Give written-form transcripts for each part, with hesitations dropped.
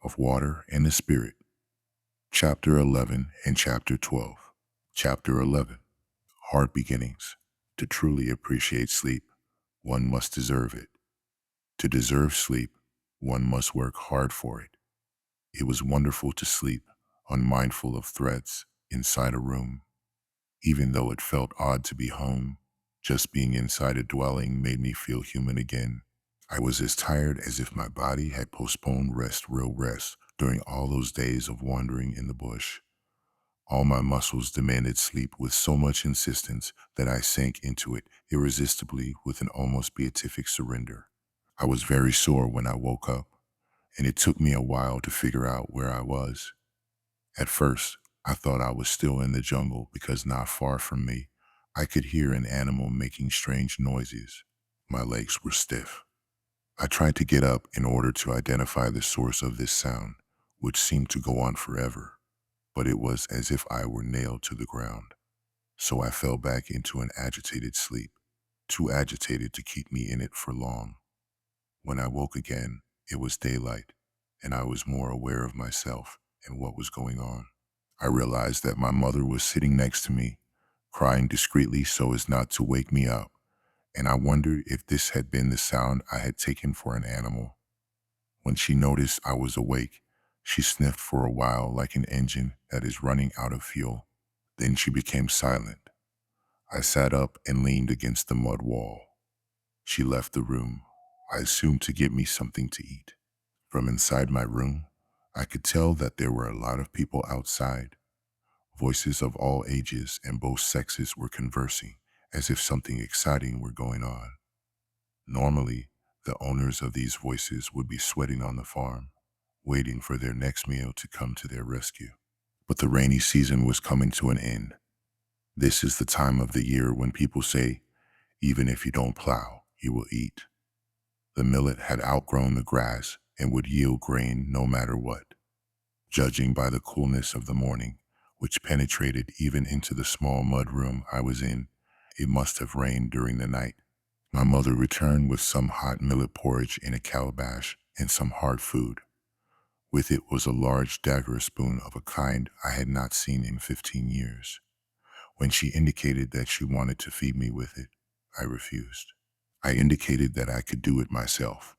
of Water and the Spirit, Chapter 11 and Chapter 12. Chapter 11. Hard Beginnings. To truly appreciate sleep, one must deserve it. To deserve sleep, one must work hard for it. It was wonderful to sleep, unmindful of threats, inside a room. Even though it felt odd to be home, just being inside a dwelling made me feel human again. I was as tired as if my body had postponed real rest, during all those days of wandering in the bush. All my muscles demanded sleep with so much insistence that I sank into it irresistibly with an almost beatific surrender. I was very sore when I woke up, and it took me a while to figure out where I was. At first, I thought I was still in the jungle because not far from me, I could hear an animal making strange noises. My legs were stiff. I tried to get up in order to identify the source of this sound, which seemed to go on forever, but it was as if I were nailed to the ground. So I fell back into an agitated sleep, too agitated to keep me in it for long. When I woke again, it was daylight, and I was more aware of myself and what was going on. I realized that my mother was sitting next to me, crying discreetly so as not to wake me up, and I wondered if this had been the sound I had taken for an animal. When she noticed I was awake, she sniffed for a while like an engine that is running out of fuel. Then she became silent. I sat up and leaned against the mud wall. She left the room, I assumed to get me something to eat. From inside my room, I could tell that there were a lot of people outside. Voices of all ages and both sexes were conversing, as if something exciting were going on. Normally, the owners of these voices would be sweating on the farm, waiting for their next meal to come to their rescue. But the rainy season was coming to an end. This is the time of the year when people say, even if you don't plow, you will eat. The millet had outgrown the grass and would yield grain no matter what. Judging by the coolness of the morning, which penetrated even into the small mud room I was in, it must have rained during the night. My mother returned with some hot millet porridge in a calabash and some hard food. With it was a large dagger spoon of a kind I had not seen in 15 years. When she indicated that she wanted to feed me with it, I refused. I indicated that I could do it myself,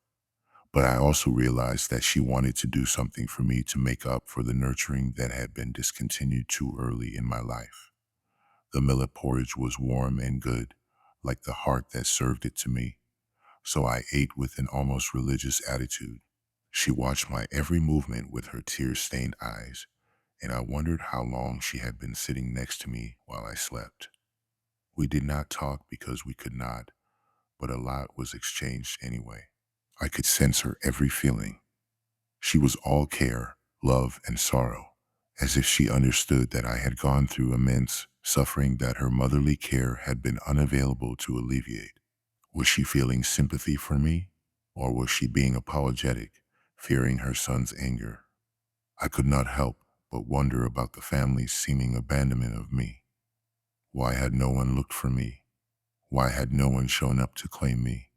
but I also realized that she wanted to do something for me to make up for the nurturing that had been discontinued too early in my life. The millet porridge was warm and good, like the heart that served it to me, so I ate with an almost religious attitude. She watched my every movement with her tear-stained eyes, and I wondered how long she had been sitting next to me while I slept. We did not talk because we could not, but a lot was exchanged anyway. I could sense her every feeling. She was all care, love, and sorrow, as if she understood that I had gone through immense suffering that her motherly care had been unavailable to alleviate. Was she feeling sympathy for me, or was she being apologetic, fearing her son's anger? I could not help but wonder about the family's seeming abandonment of me. Why had no one looked for me? Why had no one shown up to claim me?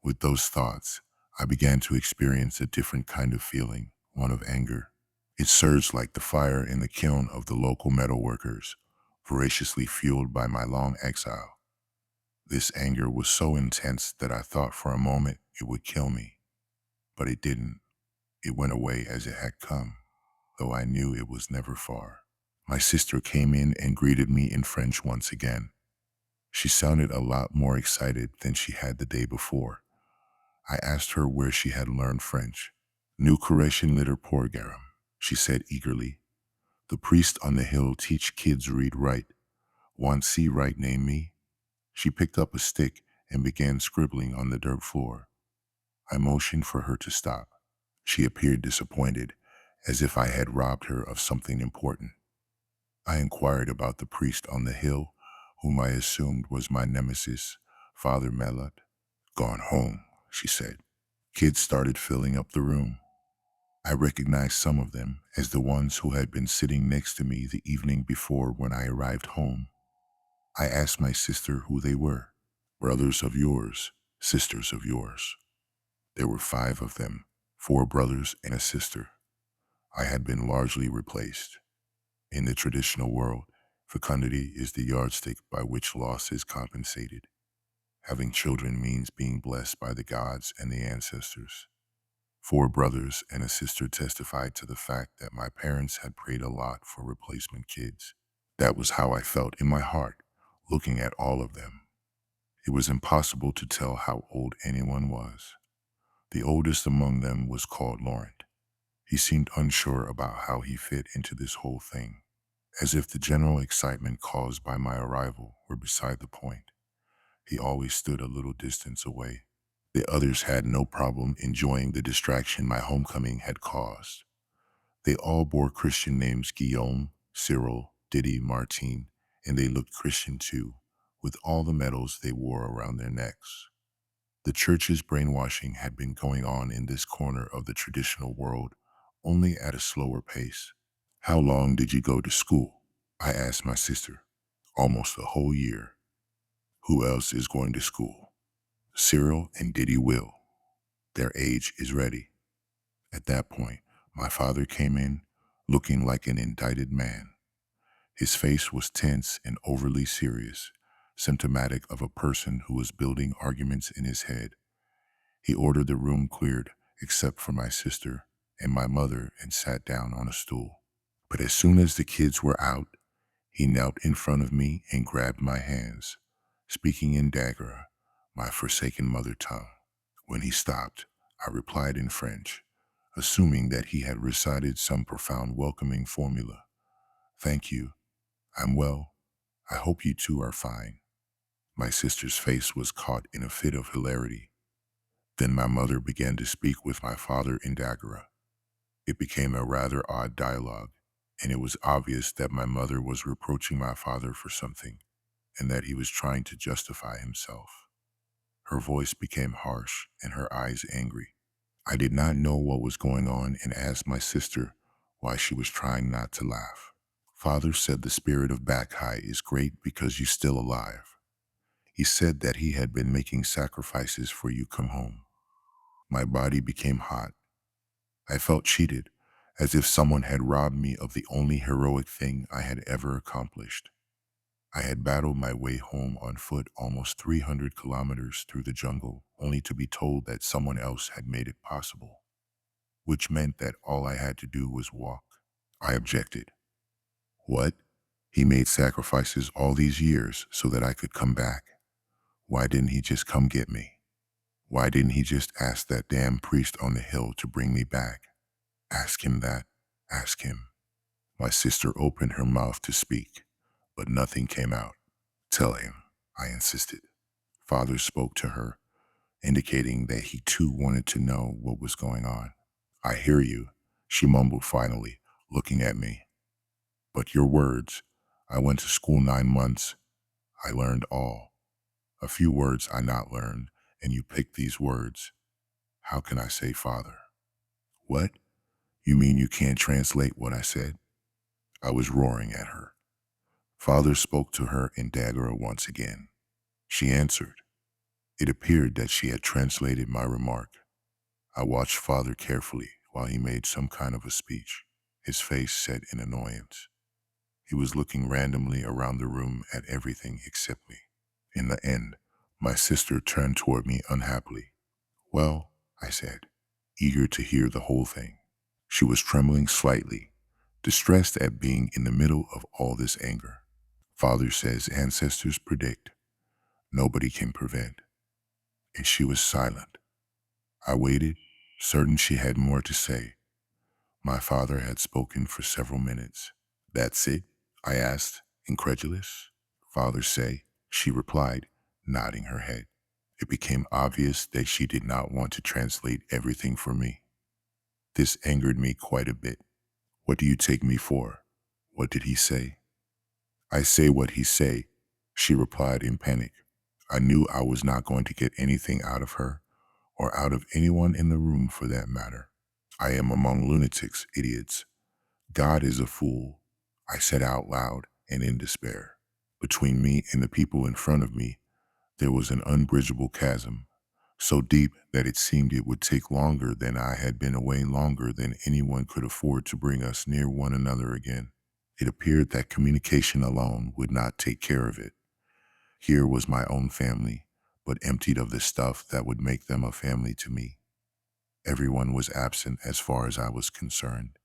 With those thoughts, I began to experience a different kind of feeling, one of anger. It surged like the fire in the kiln of the local metal workers, voraciously fueled by my long exile. This anger was so intense that I thought for a moment it would kill me, but it didn't. It went away as it had come, though I knew it was never far. My sister came in and greeted me in French once again. She sounded a lot more excited than she had the day before. I asked her where she had learned French. New Croatian Litter Porgarum, she said eagerly. The priest on the hill teach kids read write. Want see write name me? She picked up a stick and began scribbling on the dirt floor. I motioned for her to stop. She appeared disappointed, as if I had robbed her of something important. I inquired about the priest on the hill, whom I assumed was my nemesis, Father Melot. Gone home, she said. Kids started filling up the room. I recognized some of them as the ones who had been sitting next to me the evening before when I arrived home. I asked my sister who they were. Brothers of yours, sisters of yours. There were 5 of them, 4 brothers and a sister. I had been largely replaced. In the traditional world, fecundity is the yardstick by which loss is compensated. Having children means being blessed by the gods and the ancestors. 4 brothers and a sister testified to the fact that my parents had prayed a lot for replacement kids. That was how I felt in my heart, looking at all of them. It was impossible to tell how old anyone was. The oldest among them was called Laurent. He seemed unsure about how he fit into this whole thing, as if the general excitement caused by my arrival were beside the point. He always stood a little distance away. The others had no problem enjoying the distraction my homecoming had caused. They all bore Christian names: Guillaume, Cyril, Didi, Martine, and they looked Christian too, with all the medals they wore around their necks. The church's brainwashing had been going on in this corner of the traditional world, only at a slower pace. How long did you go to school? I asked my sister. Almost a whole year. Who else is going to school? Cyril and Diddy will. Their age is ready. At that point, my father came in, looking like an indicted man. His face was tense and overly serious, symptomatic of a person who was building arguments in his head. He ordered the room cleared, except for my sister and my mother, and sat down on a stool. But as soon as the kids were out, he knelt in front of me and grabbed my hands, speaking in Dagara, my forsaken mother tongue. When he stopped, I replied in French, assuming that he had recited some profound welcoming formula. Thank you. I'm well. I hope you two are fine. My sister's face was caught in a fit of hilarity. Then my mother began to speak with my father in Dagara. It became a rather odd dialogue, and it was obvious that my mother was reproaching my father for something, and that he was trying to justify himself. Her voice became harsh and her eyes angry. I did not know what was going on and asked my sister why she was trying not to laugh. Father said the spirit of Bakhai is great because you're still alive. He said that he had been making sacrifices for you come home. My body became hot. I felt cheated, as if someone had robbed me of the only heroic thing I had ever accomplished. I had battled my way home on foot almost 300 kilometers through the jungle, only to be told that someone else had made it possible, which meant that all I had to do was walk. I objected. What? He made sacrifices all these years so that I could come back. Why didn't he just come get me? Why didn't he just ask that damn priest on the hill to bring me back? Ask him that. Ask him. My sister opened her mouth to speak, but nothing came out. Tell him, I insisted. Father spoke to her, indicating that he too wanted to know what was going on. I hear you, she mumbled finally, looking at me. But your words, I went to school 9 months. I learned all. A few words I not learned, and you picked these words. How can I say father? What? You mean you can't translate what I said? I was roaring at her. Father spoke to her in Dagara once again. She answered. It appeared that she had translated my remark. I watched Father carefully while he made some kind of a speech, his face set in annoyance. He was looking randomly around the room at everything except me. In the end, my sister turned toward me unhappily. Well, I said, eager to hear the whole thing. She was trembling slightly, distressed at being in the middle of all this anger. Father says ancestors predict, nobody can prevent. And she was silent. I waited, certain she had more to say. My father had spoken for several minutes. That's it? I asked, incredulous. Father say, she replied, nodding her head. It became obvious that she did not want to translate everything for me. This angered me quite a bit. What do you take me for? What did he say? I say what he say, she replied in panic. I knew I was not going to get anything out of her, or out of anyone in the room for that matter. I am among lunatics, idiots. God is a fool, I said out loud and in despair. Between me and the people in front of me, there was an unbridgeable chasm. so deep that it seemed it would take longer than I had been away, longer than anyone could afford to bring us near one another again. It appeared that communication alone would not take care of it. Here was my own family, but emptied of the stuff that would make them a family to me. Everyone was absent as far as I was concerned.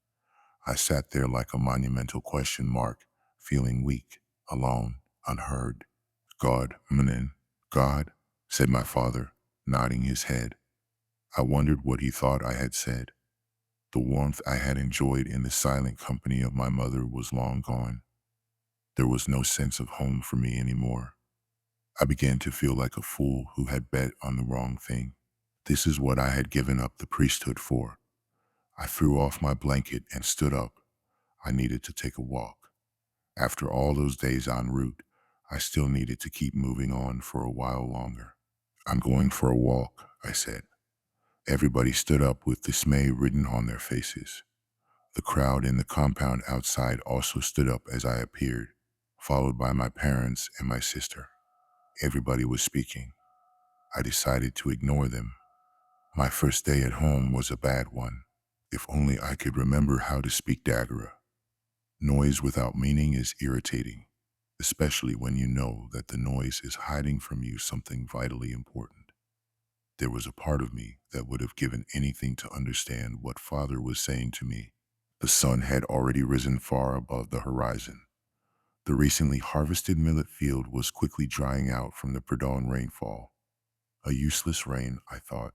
I sat there like a monumental question mark, feeling weak, alone, unheard. God, Mnen, God, said my father, nodding his head. I wondered what he thought I had said. The warmth I had enjoyed in the silent company of my mother was long gone. There was no sense of home for me anymore. I began to feel like a fool who had bet on the wrong thing. This is what I had given up the priesthood for. I threw off my blanket and stood up. I needed to take a walk. After all those days en route, I still needed to keep moving on for a while longer. I'm going for a walk, I said. Everybody stood up with dismay written on their faces. The crowd in the compound outside also stood up as I appeared, followed by my parents and my sister. Everybody was speaking. I decided to ignore them. My first day at home was a bad one. If only I could remember how to speak Dagara. Noise without meaning is irritating, especially when you know that the noise is hiding from you something vitally important. There was a part of me that would have given anything to understand what Father was saying to me. The sun had already risen far above the horizon. The recently harvested millet field was quickly drying out from the pre-dawn rainfall. A useless rain, I thought.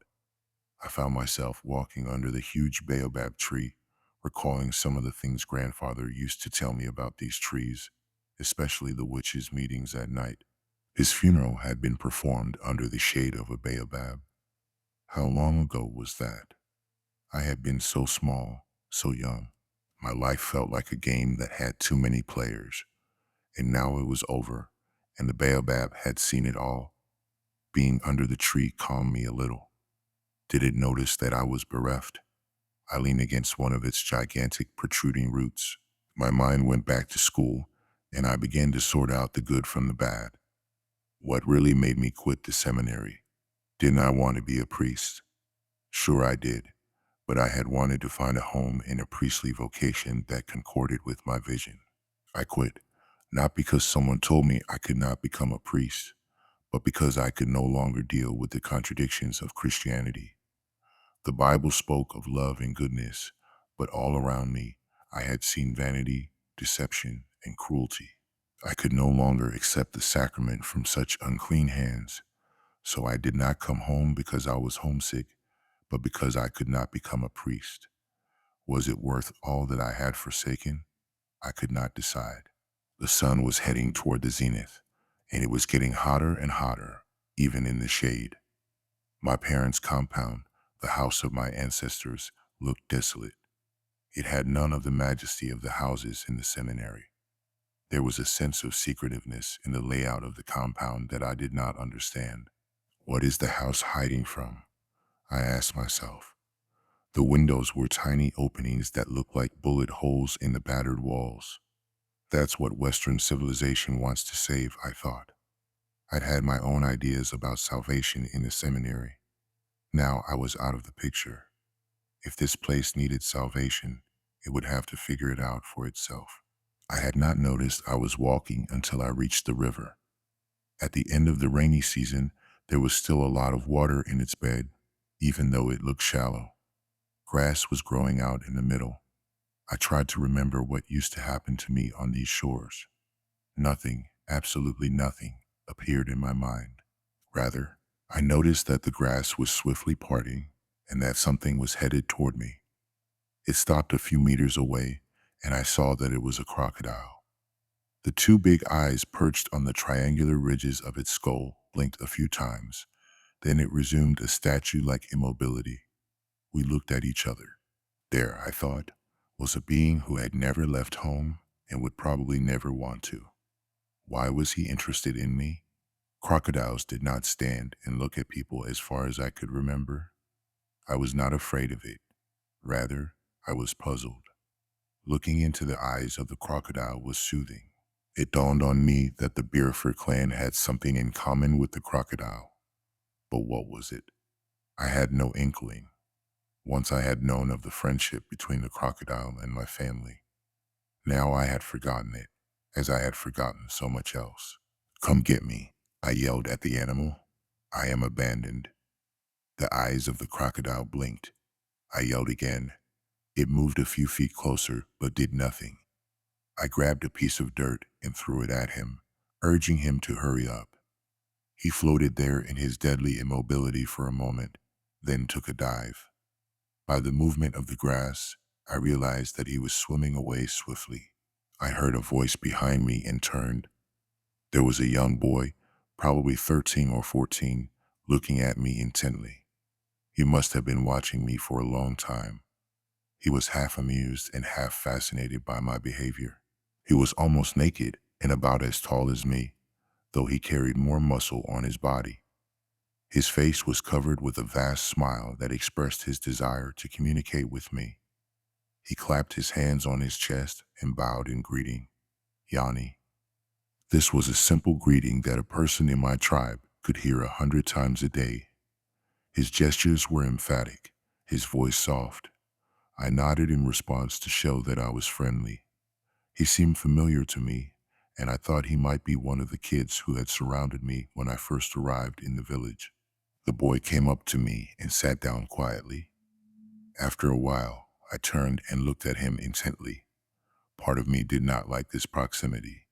I found myself walking under the huge baobab tree, recalling some of the things grandfather used to tell me about these trees, especially the witches' meetings at night. His funeral had been performed under the shade of a baobab. How long ago was that? I had been so small, so young. My life felt like a game that had too many players, and now it was over, and the baobab had seen it all. Being under the tree calmed me a little. Did it notice that I was bereft? I leaned against one of its gigantic protruding roots. My mind went back to school, and I began to sort out the good from the bad. What really made me quit the seminary? Didn't I want to be a priest? Sure I did, but I had wanted to find a home in a priestly vocation that concorded with my vision. I quit, not because someone told me I could not become a priest, but because I could no longer deal with the contradictions of Christianity. The Bible spoke of love and goodness, but all around me, I had seen vanity, deception, and cruelty. I could no longer accept the sacrament from such unclean hands, so I did not come home because I was homesick, but because I could not become a priest. Was it worth all that I had forsaken? I could not decide. The sun was heading toward the zenith, and it was getting hotter and hotter, even in the shade. My parents' compound, the house of my ancestors, looked desolate. It had none of the majesty of the houses in the seminary. There was a sense of secretiveness in the layout of the compound that I did not understand. What is the house hiding from? I asked myself. The windows were tiny openings that looked like bullet holes in the battered walls. That's what Western civilization wants to save, I thought. I'd had my own ideas about salvation in the seminary. Now I was out of the picture. If this place needed salvation, it would have to figure it out for itself. I had not noticed I was walking until I reached the river. At the end of the rainy season, there was still a lot of water in its bed, even though it looked shallow. Grass was growing out in the middle. I tried to remember what used to happen to me on these shores. Nothing, absolutely nothing, appeared in my mind. Rather, I noticed that the grass was swiftly parting and that something was headed toward me. It stopped a few meters away, and I saw that it was a crocodile. The two big eyes perched on the triangular ridges of its skull blinked a few times. Then it resumed a statue-like immobility. We looked at each other. There, I thought, was a being who had never left home and would probably never want to. Why was he interested in me? Crocodiles did not stand and look at people as far as I could remember. I was not afraid of it. Rather, I was puzzled. Looking into the eyes of the crocodile was soothing. It dawned on me that the Beerford clan had something in common with the crocodile. But what was it? I had no inkling. Once I had known of the friendship between the crocodile and my family. Now I had forgotten it, as I had forgotten so much else. Come get me, I yelled at the animal. I am abandoned. The eyes of the crocodile blinked. I yelled again. It moved a few feet closer, but did nothing. I grabbed a piece of dirt and threw it at him, urging him to hurry up. He floated there in his deadly immobility for a moment, then took a dive. By the movement of the grass, I realized that he was swimming away swiftly. I heard a voice behind me and turned. There was a young boy, probably 13 or 14, looking at me intently. He must have been watching me for a long time. He was half amused and half fascinated by my behavior. He was almost naked and about as tall as me, though he carried more muscle on his body. His face was covered with a vast smile that expressed his desire to communicate with me. He clapped his hands on his chest and bowed in greeting. Yanni. This was a simple greeting that a person in my tribe could hear 100 times a day. His gestures were emphatic, his voice soft. I nodded in response to show that I was friendly. He seemed familiar to me, and I thought he might be one of the kids who had surrounded me when I first arrived in the village. The boy came up to me and sat down quietly. After a while, I turned and looked at him intently. Part of me did not like this proximity.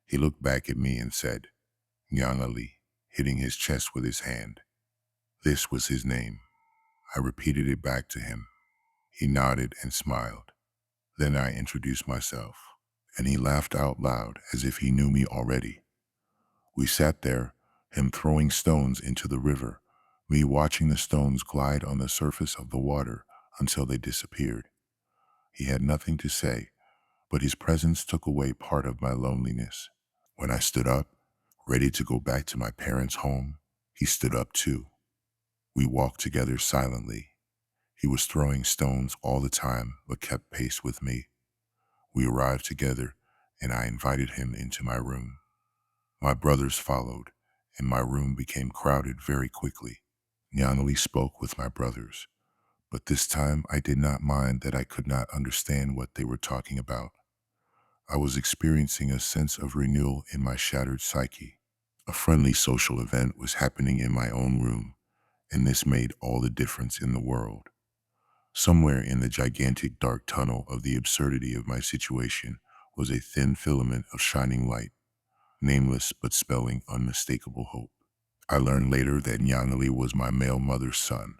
He looked back at me and said, Nyangali, hitting his chest with his hand. This was his name. I repeated it back to him. He nodded and smiled. Then I introduced myself, and he laughed out loud as if he knew me already. We sat there, him throwing stones into the river, me watching the stones glide on the surface of the water until they disappeared. He had nothing to say, but his presence took away part of my loneliness. When I stood up, ready to go back to my parents' home, he stood up too. We walked together silently. He was throwing stones all the time, but kept pace with me. We arrived together, and I invited him into my room. My brothers followed, and my room became crowded very quickly. Nyanali spoke with my brothers, but this time I did not mind that I could not understand what they were talking about. I was experiencing a sense of renewal in my shattered psyche. A friendly social event was happening in my own room, and this made all the difference in the world. Somewhere in the gigantic dark tunnel of the absurdity of my situation was a thin filament of shining light, nameless but spelling unmistakable hope. I learned later that Nyangali was my male mother's son,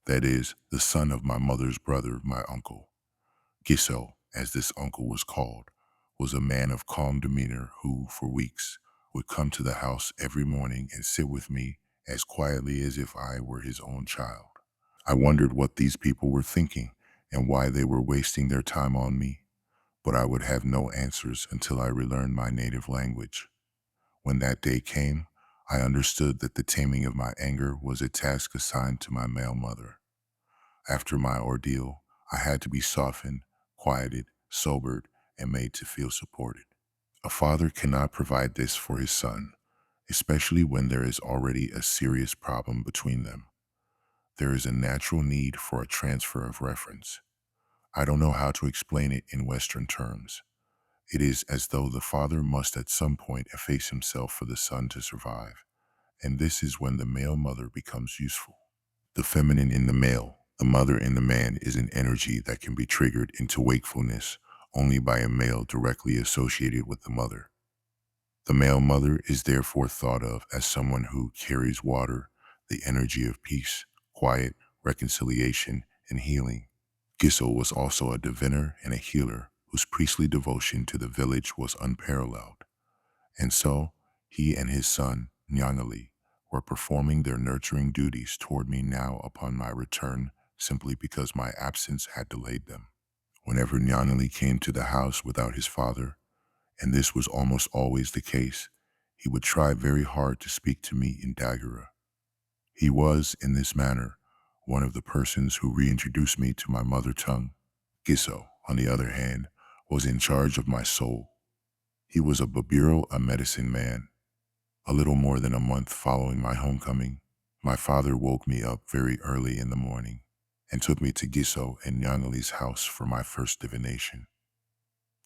that is, the son of my mother's brother, my uncle. Giso, as this uncle was called, was a man of calm demeanor who, for weeks, would come to the house every morning and sit with me as quietly as if I were his own child. I wondered what these people were thinking and why they were wasting their time on me, but I would have no answers until I relearned my native language. When that day came, I understood that the taming of my anger was a task assigned to my male mother. After my ordeal, I had to be softened, quieted, sobered, and made to feel supported. A father cannot provide this for his son, especially when there is already a serious problem between them. There is a natural need for a transfer of reference. I don't know how to explain it in Western terms. It is as though the father must at some point efface himself for the son to survive, and this is when the male mother becomes useful. The feminine in the male, the mother in the man is an energy that can be triggered into wakefulness only by a male directly associated with the mother. The male mother is therefore thought of as someone who carries water, the energy of peace, quiet, reconciliation, and healing. Giso was also a diviner and a healer whose priestly devotion to the village was unparalleled. And so, he and his son, Nyangali, were performing their nurturing duties toward me now upon my return simply because my absence had delayed them. Whenever Nyangali came to the house without his father, and this was almost always the case, he would try very hard to speak to me in Dagara. He was, in this manner, one of the persons who reintroduced me to my mother tongue. Giso, on the other hand, was in charge of my soul. He was a Babiro, a medicine man. A little more than a month following my homecoming, My father woke me up very early in the morning and took me to Giso and Nyanali's house for my first divination.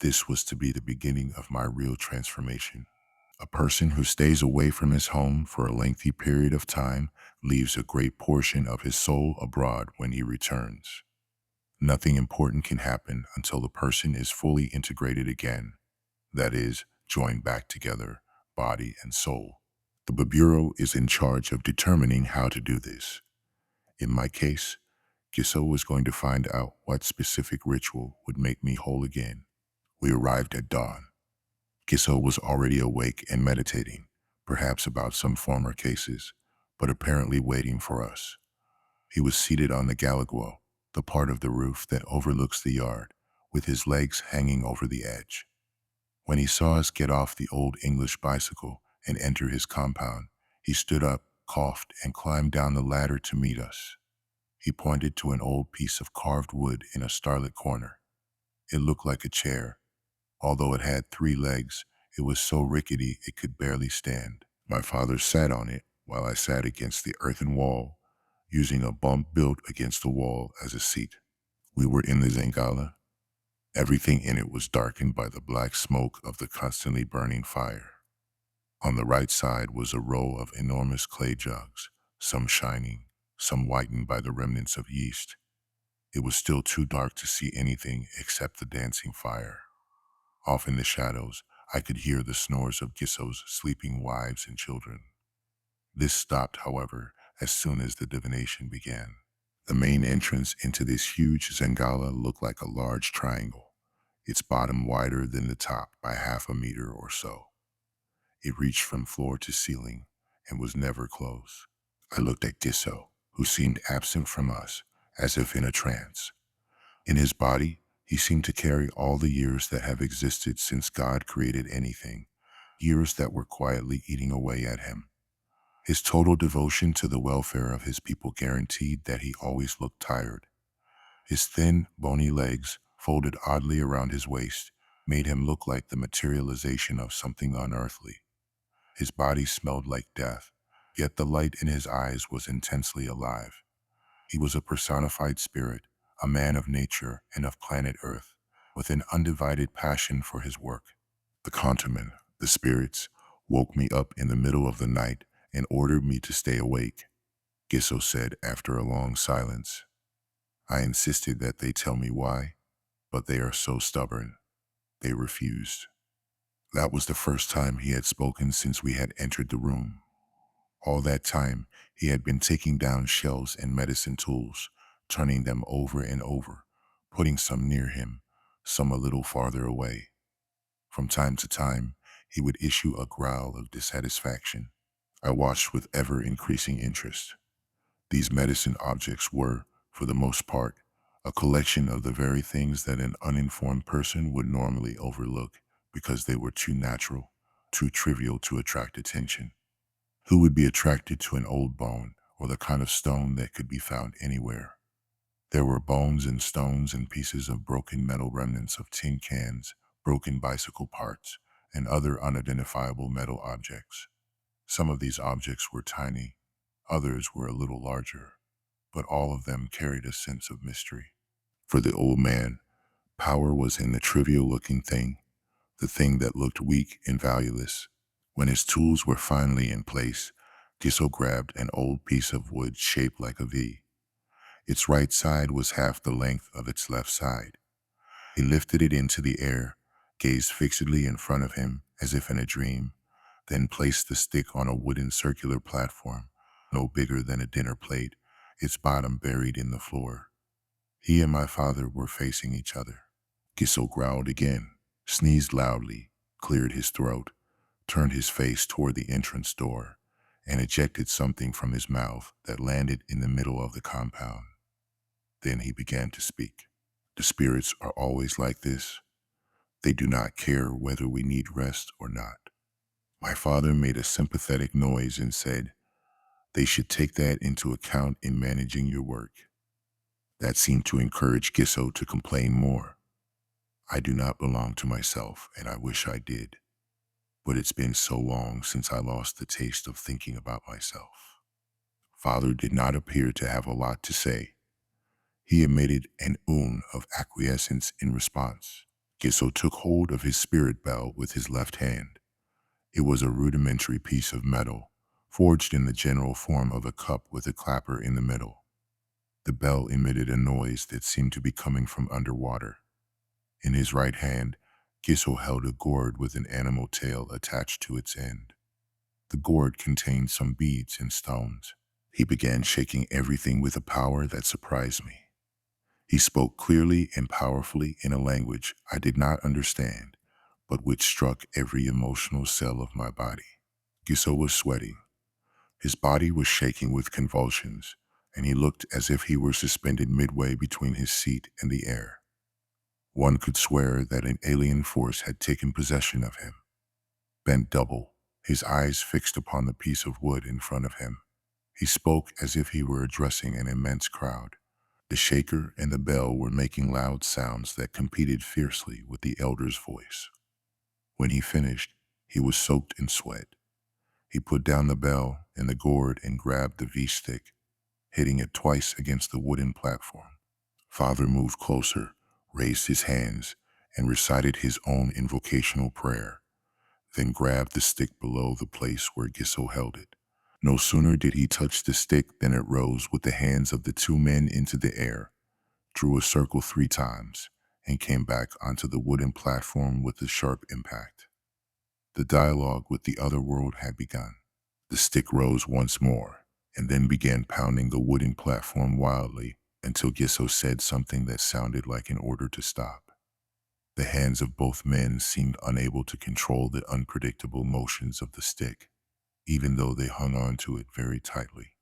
This was to be the beginning of my real transformation. A person who stays away from his home for a lengthy period of time leaves a great portion of his soul abroad when he returns. Nothing important can happen until the person is fully integrated again, that is, joined back together, body and soul. The Bureau is in charge of determining how to do this. In my case, Giso was going to find out what specific ritual would make me whole again. We arrived at dawn. Giso was already awake and meditating, perhaps about some former cases, but apparently waiting for us. He was seated on the galagua, the part of the roof that overlooks the yard, with his legs hanging over the edge. When he saw us get off the old English bicycle and enter his compound, he stood up, coughed, and climbed down the ladder to meet us. He pointed to an old piece of carved wood in a starlit corner. It looked like a chair. Although it had 3 legs, it was so rickety it could barely stand. My father sat on it while I sat against the earthen wall, using a bump built against the wall as a seat. We were in the Zangala. Everything in it was darkened by the black smoke of the constantly burning fire. On the right side was a row of enormous clay jugs, some shining, some whitened by the remnants of yeast. It was still too dark to see anything except the dancing fire. Off in the shadows, I could hear the snores of Giso's sleeping wives and children. This stopped, however, as soon as the divination began. The main entrance into this huge Zangala looked like a large triangle, its bottom wider than the top by half a meter or so. It reached from floor to ceiling and was never closed. I looked at Giso, who seemed absent from us, as if in a trance. In his body, he seemed to carry all the years that have existed since God created anything, years that were quietly eating away at him. His total devotion to the welfare of his people guaranteed that he always looked tired. His thin, bony legs, folded oddly around his waist, made him look like the materialization of something unearthly. His body smelled like death, yet the light in his eyes was intensely alive. He was a personified spirit, a man of nature and of planet Earth, with an undivided passion for his work. The Contamin, the spirits, woke me up in the middle of the night and ordered me to stay awake, Giso said after a long silence. I insisted that they tell me why, but they are so stubborn. They refused. That was the first time he had spoken since we had entered the room. All that time, he had been taking down shells and medicine tools, turning them over and over, putting some near him, some a little farther away. From time to time, he would issue a growl of dissatisfaction. I watched with ever-increasing interest. These medicine objects were, for the most part, a collection of the very things that an uninformed person would normally overlook because they were too natural, too trivial to attract attention. Who would be attracted to an old bone or the kind of stone that could be found anywhere? There were bones and stones and pieces of broken metal remnants of tin cans, broken bicycle parts, and other unidentifiable metal objects. Some of these objects were tiny, others were a little larger, but all of them carried a sense of mystery. For the old man, power was in the trivial-looking thing, the thing that looked weak and valueless. When his tools were finally in place, Giso grabbed an old piece of wood shaped like a V. Its right side was half the length of its left side. He lifted it into the air, gazed fixedly in front of him as if in a dream, then placed the stick on a wooden circular platform, no bigger than a dinner plate, its bottom buried in the floor. He and my father were facing each other. Giso growled again, sneezed loudly, cleared his throat, turned his face toward the entrance door, and ejected something from his mouth that landed in the middle of the compound. Then he began to speak. The spirits are always like this. They do not care whether we need rest or not. My father made a sympathetic noise and said, they should take that into account in managing your work. That seemed to encourage Giso to complain more. I do not belong to myself, and I wish I did. But it's been so long since I lost the taste of thinking about myself. Father did not appear to have a lot to say. He emitted an of acquiescence in response. Gisso took hold of his spirit bell with his left hand. It was a rudimentary piece of metal, forged in the general form of a cup with a clapper in the middle. The bell emitted a noise that seemed to be coming from underwater. In his right hand, Gisso held a gourd with an animal tail attached to its end. The gourd contained some beads and stones. He began shaking everything with a power that surprised me. He spoke clearly and powerfully in a language I did not understand, but which struck every emotional cell of my body. Gisso was sweating. His body was shaking with convulsions, and he looked as if he were suspended midway between his seat and the air. One could swear that an alien force had taken possession of him. Bent double, his eyes fixed upon the piece of wood in front of him, he spoke as if he were addressing an immense crowd. The shaker and the bell were making loud sounds that competed fiercely with the elder's voice. When he finished, he was soaked in sweat. He put down the bell and the gourd and grabbed the V-stick, hitting it twice against the wooden platform. Father moved closer, raised his hands, and recited his own invocational prayer, then grabbed the stick below the place where Gisso held it. No sooner did he touch the stick than it rose with the hands of the two men into the air, drew a circle 3 times, and came back onto the wooden platform with a sharp impact. The dialogue with the other world had begun. The stick rose once more, and then began pounding the wooden platform wildly until Gisso said something that sounded like an order to stop. The hands of both men seemed unable to control the unpredictable motions of the stick, even though they hung on to it very tightly.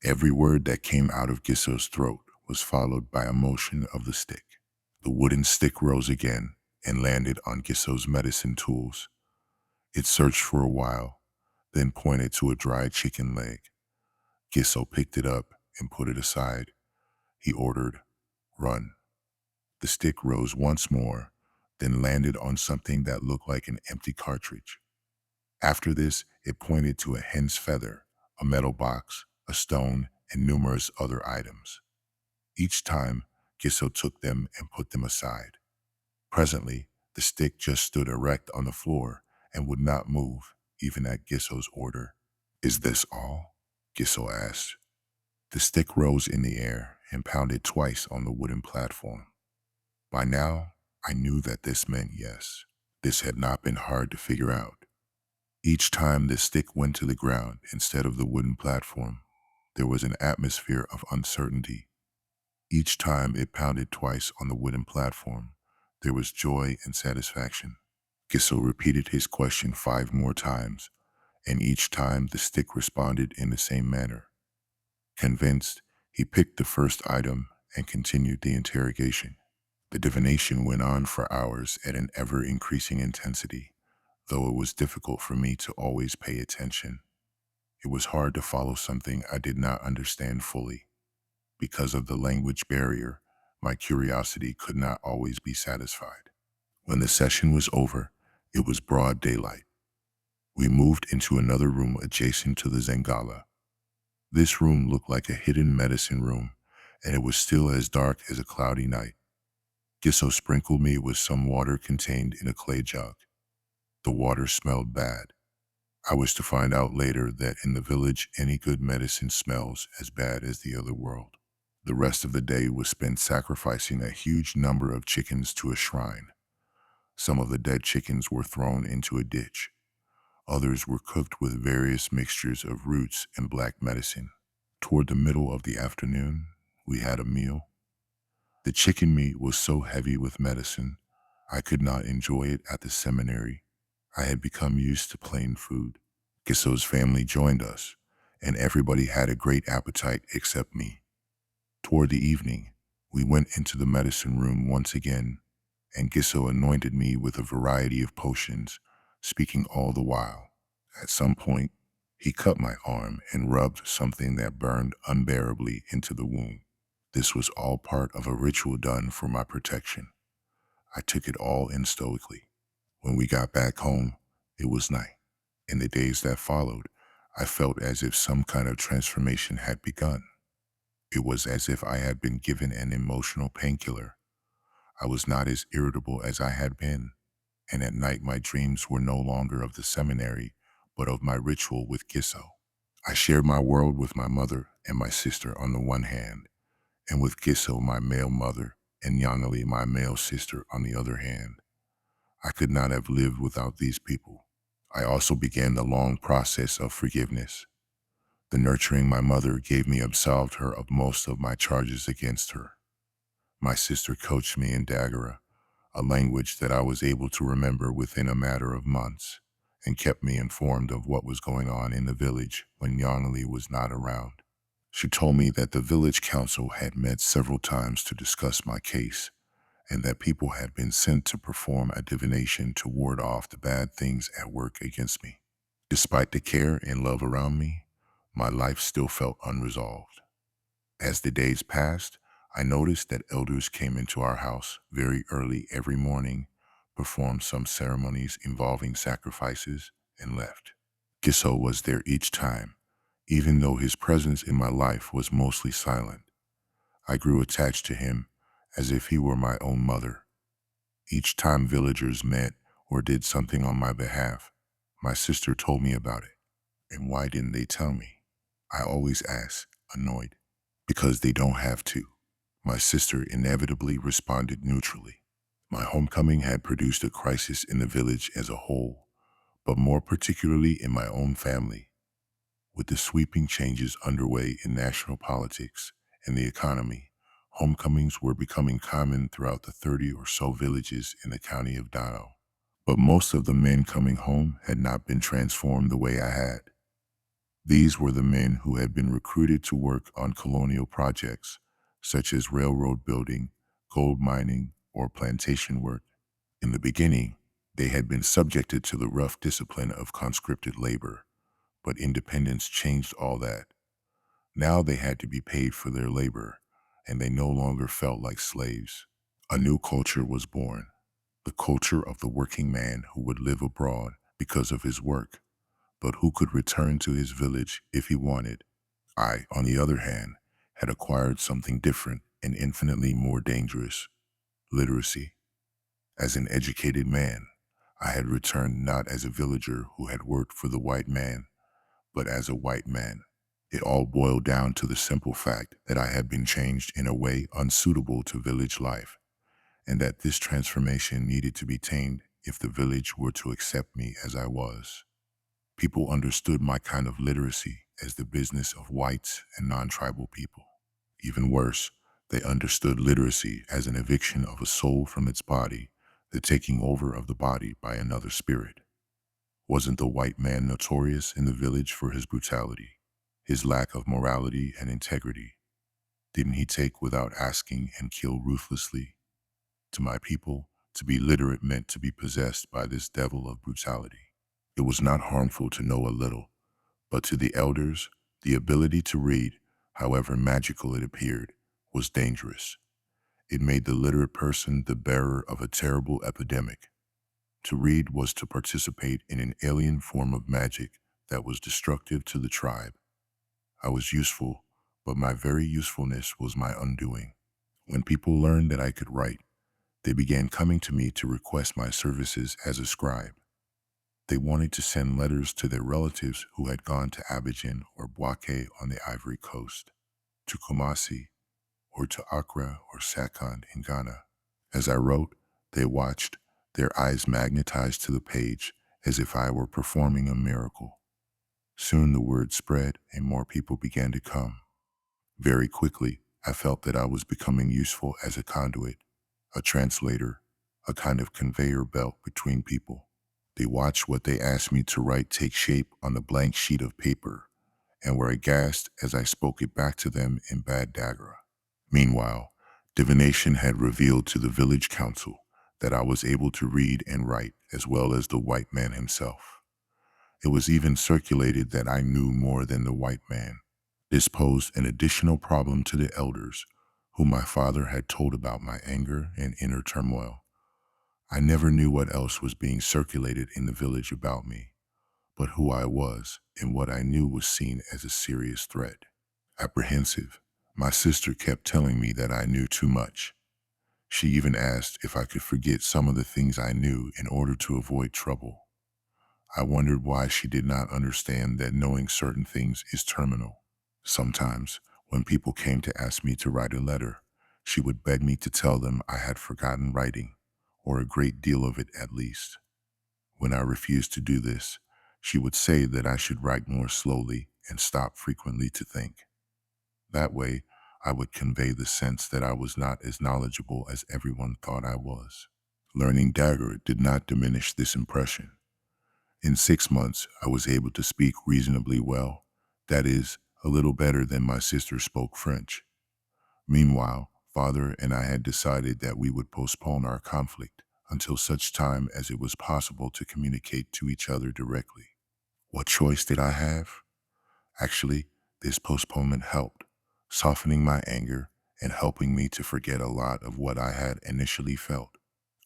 Every word that came out of Gisso's throat was followed by a motion of the stick. The wooden stick rose again and landed on Gisso's medicine tools. It searched for a while, then pointed to a dry chicken leg. Gisso picked it up and put it aside. He ordered, "Run." The stick rose once more, then landed on something that looked like an empty cartridge. After this, it pointed to a hen's feather, a metal box, a stone, and numerous other items. Each time, Gisso took them and put them aside. Presently, the stick just stood erect on the floor and would not move, even at Gisso's order. "Is this all?" Gisso asked. The stick rose in the air and pounded twice on the wooden platform. By now, I knew that this meant yes. This had not been hard to figure out. Each time the stick went to the ground instead of the wooden platform, there was an atmosphere of uncertainty. Each time it pounded twice on the wooden platform, there was joy and satisfaction. Gisso repeated his question 5 more times, and each time the stick responded in the same manner. Convinced, he picked the first item and continued the interrogation. The divination went on for hours at an ever-increasing intensity, though it was difficult for me to always pay attention. It was hard to follow something I did not understand fully. Because of the language barrier, my curiosity could not always be satisfied. When the session was over, it was broad daylight. We moved into another room adjacent to the Zangala. This room looked like a hidden medicine room, and it was still as dark as a cloudy night. Gisso sprinkled me with some water contained in a clay jug. The water smelled bad. I was to find out later that in the village any good medicine smells as bad as the other world. The rest of the day was spent sacrificing a huge number of chickens to a shrine. Some of the dead chickens were thrown into a ditch. Others were cooked with various mixtures of roots and black medicine. Toward the middle of the afternoon, we had a meal. The chicken meat was so heavy with medicine, I could not enjoy it at the seminary. I had become used to plain food. Gisso's family joined us, and everybody had a great appetite except me. Toward the evening, we went into the medicine room once again, and Gisso anointed me with a variety of potions, speaking all the while. At some point, he cut my arm and rubbed something that burned unbearably into the wound. This was all part of a ritual done for my protection. I took it all in stoically. When we got back home, it was night. In the days that followed, I felt as if some kind of transformation had begun. It was as if I had been given an emotional painkiller. I was not as irritable as I had been, and at night my dreams were no longer of the seminary, but of my ritual with Gisso. I shared my world with my mother and my sister on the one hand, and with Gisso, my male mother, and Yanali, my male sister, on the other hand. I could not have lived without these people. I also began the long process of forgiveness. The nurturing my mother gave me absolved her of most of my charges against her. My sister coached me in Dagara, a language that I was able to remember within a matter of months, and kept me informed of what was going on in the village when Yanali was not around. She told me that the village council had met several times to discuss my case, and that people had been sent to perform a divination to ward off the bad things at work against me. Despite the care and love around me, my life still felt unresolved. As the days passed, I noticed that elders came into our house very early every morning, performed some ceremonies involving sacrifices, and left. Gisso was there each time, even though his presence in my life was mostly silent. I grew attached to him as if he were my own mother. Each time villagers met or did something on my behalf, my sister told me about it. And why didn't they tell me? I always asked, annoyed. Because they don't have to. My sister inevitably responded neutrally. My homecoming had produced a crisis in the village as a whole, but more particularly in my own family. With the sweeping changes underway in national politics and the economy, homecomings were becoming common throughout the 30 or so villages in the county of Dano. But most of the men coming home had not been transformed the way I had. These were the men who had been recruited to work on colonial projects, such as railroad building, gold mining, or plantation work. In the beginning, they had been subjected to the rough discipline of conscripted labor, but independence changed all that. Now they had to be paid for their labor, and they no longer felt like slaves. A new culture was born, the culture of the working man who would live abroad because of his work, but who could return to his village if he wanted. I, on the other hand, had acquired something different and infinitely more dangerous: literacy. As an educated man, I had returned not as a villager who had worked for the white man, but as a white man. It all boiled down to the simple fact that I had been changed in a way unsuitable to village life, and that this transformation needed to be tamed if the village were to accept me as I was. People understood my kind of literacy as the business of whites and non-tribal people. Even worse, they understood literacy as an eviction of a soul from its body, the taking over of the body by another spirit. Wasn't the white man notorious in the village for his brutality, his lack of morality and integrity? Didn't he take without asking and kill ruthlessly? To my people, to be literate meant to be possessed by this devil of brutality. It was not harmful to know a little, but to the elders, the ability to read, however magical it appeared, was dangerous. It made the literate person the bearer of a terrible epidemic. To read was to participate in an alien form of magic that was destructive to the tribe. I was useful, but my very usefulness was my undoing. When people learned that I could write, they began coming to me to request my services as a scribe. They wanted to send letters to their relatives who had gone to Abidjan or Bouaké on the Ivory Coast, to Kumasi, or to Accra or Sakand in Ghana. As I wrote, they watched, their eyes magnetized to the page as if I were performing a miracle. Soon the word spread and more people began to come. Very quickly, I felt that I was becoming useful as a conduit, a translator, a kind of conveyor belt between people. They watched what they asked me to write take shape on the blank sheet of paper and were aghast as I spoke it back to them in bad Dagara. Meanwhile, divination had revealed to the village council that I was able to read and write as well as the white man himself. It was even circulated that I knew more than the white man. This posed an additional problem to the elders, whom my father had told about my anger and inner turmoil. I never knew what else was being circulated in the village about me, but who I was and what I knew was seen as a serious threat. Apprehensive, my sister kept telling me that I knew too much. She even asked if I could forget some of the things I knew in order to avoid trouble. I wondered why she did not understand that knowing certain things is terminal. Sometimes, when people came to ask me to write a letter, she would beg me to tell them I had forgotten writing, or a great deal of it at least. When I refused to do this, she would say that I should write more slowly and stop frequently to think. That way, I would convey the sense that I was not as knowledgeable as everyone thought I was. Learning Dagger did not diminish this impression. In 6 months, I was able to speak reasonably well, that is, a little better than my sister spoke French. Meanwhile, father and I had decided that we would postpone our conflict until such time as it was possible to communicate to each other directly. What choice did I have? Actually, this postponement helped, softening my anger and helping me to forget a lot of what I had initially felt.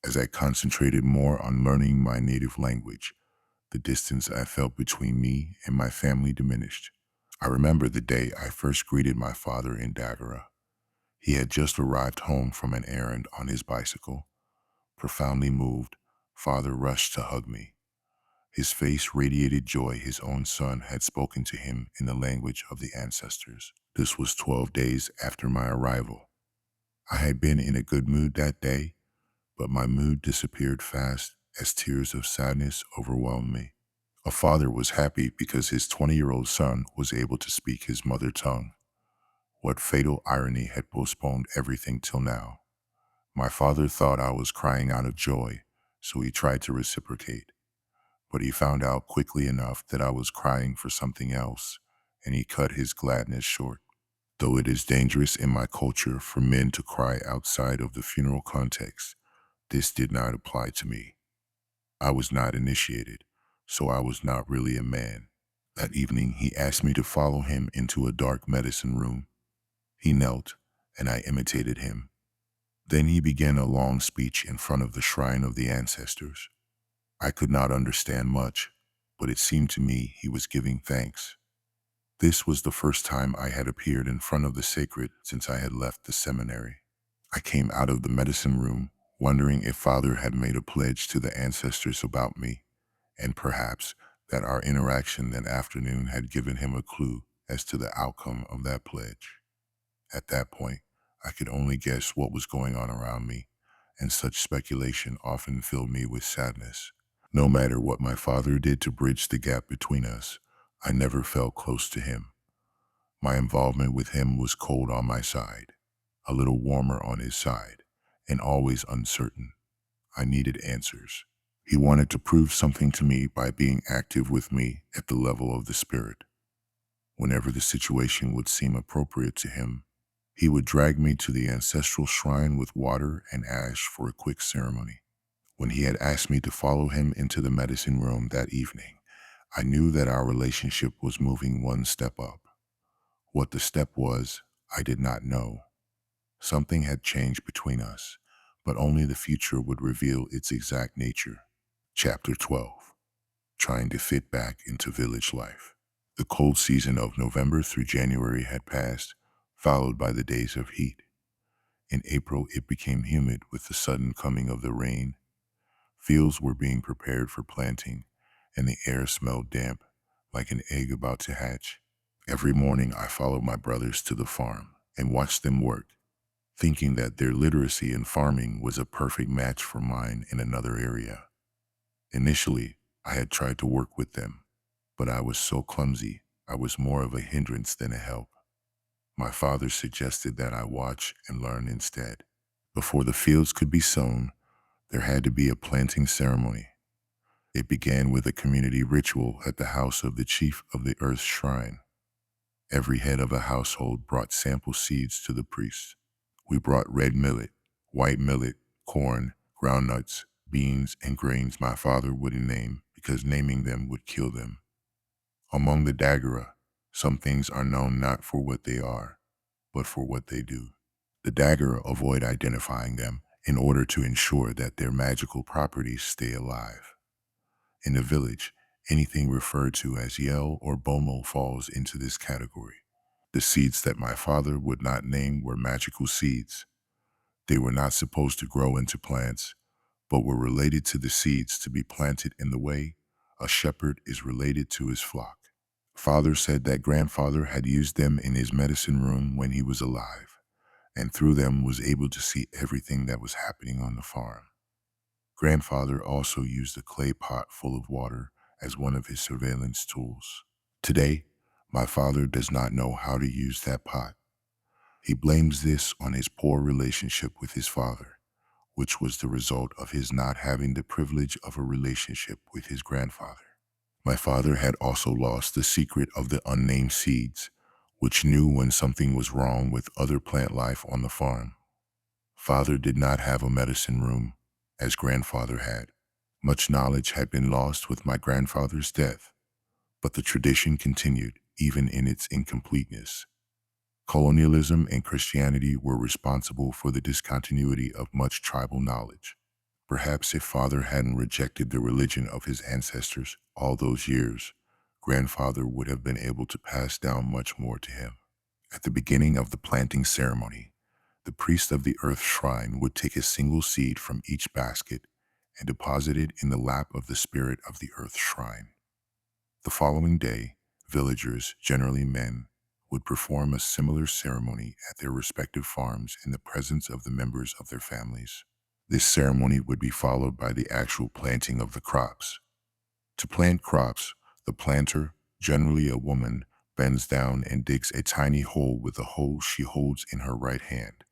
As I concentrated more on learning my native language, the distance I felt between me and my family diminished. I remember the day I first greeted my father in Dagara. He had just arrived home from an errand on his bicycle. Profoundly moved, father rushed to hug me. His face radiated joy his own son had spoken to him in the language of the ancestors. This was 12 days after my arrival. I had been in a good mood that day, but my mood disappeared fast as tears of sadness overwhelmed me. A father was happy because his 20-year-old son was able to speak his mother tongue. What fatal irony had postponed everything till now? My father thought I was crying out of joy, so he tried to reciprocate. But he found out quickly enough that I was crying for something else, and he cut his gladness short. Though it is dangerous in my culture for men to cry outside of the funeral context, this did not apply to me. I was not initiated, so I was not really a man. That evening, he asked me to follow him into a dark medicine room. He knelt, and I imitated him. Then he began a long speech in front of the shrine of the ancestors. I could not understand much, but it seemed to me he was giving thanks. This was the first time I had appeared in front of the sacred since I had left the seminary. I came out of the medicine room wondering if Father had made a pledge to the ancestors about me, and perhaps that our interaction that afternoon had given him a clue as to the outcome of that pledge. At that point, I could only guess what was going on around me, and such speculation often filled me with sadness. No matter what my father did to bridge the gap between us, I never felt close to him. My involvement with him was cold on my side, a little warmer on his side, and always uncertain. I needed answers. He wanted to prove something to me by being active with me at the level of the spirit. Whenever the situation would seem appropriate to him, he would drag me to the ancestral shrine with water and ash for a quick ceremony. When he had asked me to follow him into the medicine room that evening, I knew that our relationship was moving one step up. What the step was, I did not know. Something had changed between us, but only the future would reveal its exact nature. Chapter 12. Trying to fit back into village life. The cold season of November through January had passed, followed by the days of heat. In April, it became humid with the sudden coming of the rain. Fields were being prepared for planting, and the air smelled damp, like an egg about to hatch. Every morning, I followed my brothers to the farm and watched them work, thinking that their literacy in farming was a perfect match for mine in another area. Initially, I had tried to work with them, but I was so clumsy, I was more of a hindrance than a help. My father suggested that I watch and learn instead. Before the fields could be sown, there had to be a planting ceremony. It began with a community ritual at the house of the chief of the earth's shrine. Every head of a household brought sample seeds to the priest. We brought red millet, white millet, corn, groundnuts, beans, and grains my father wouldn't name because naming them would kill them. Among the Dagara, some things are known not for what they are, but for what they do. The Dagara avoid identifying them in order to ensure that their magical properties stay alive. In the village, Anything referred to as Yel or Bomo falls into this category. The seeds that my father would not name were magical seeds. They were not supposed to grow into plants, but were related to the seeds to be planted in the way a shepherd is related to his flock. Father said that grandfather had used them in his medicine room when he was alive, and through them was able to see everything that was happening on the farm. Grandfather also used a clay pot full of water as one of his surveillance tools. Today, my father does not know how to use that pot. He blames this on his poor relationship with his father, which was the result of his not having the privilege of a relationship with his grandfather. My father had also lost the secret of the unnamed seeds, which knew when something was wrong with other plant life on the farm. Father did not have a medicine room, as grandfather had. Much knowledge had been lost with my grandfather's death, but the tradition continued, even in its incompleteness. Colonialism and Christianity were responsible for the discontinuity of much tribal knowledge. Perhaps if father hadn't rejected the religion of his ancestors all those years, grandfather would have been able to pass down much more to him. At the beginning of the planting ceremony, the priest of the earth shrine would take a single seed from each basket and deposit it in the lap of the spirit of the earth shrine. The following day, villagers, generally men, would perform a similar ceremony at their respective farms in the presence of the members of their families. This ceremony would be followed by the actual planting of the crops. To plant crops, the planter, generally a woman, bends down and digs a tiny hole with a hoe she holds in her right hand.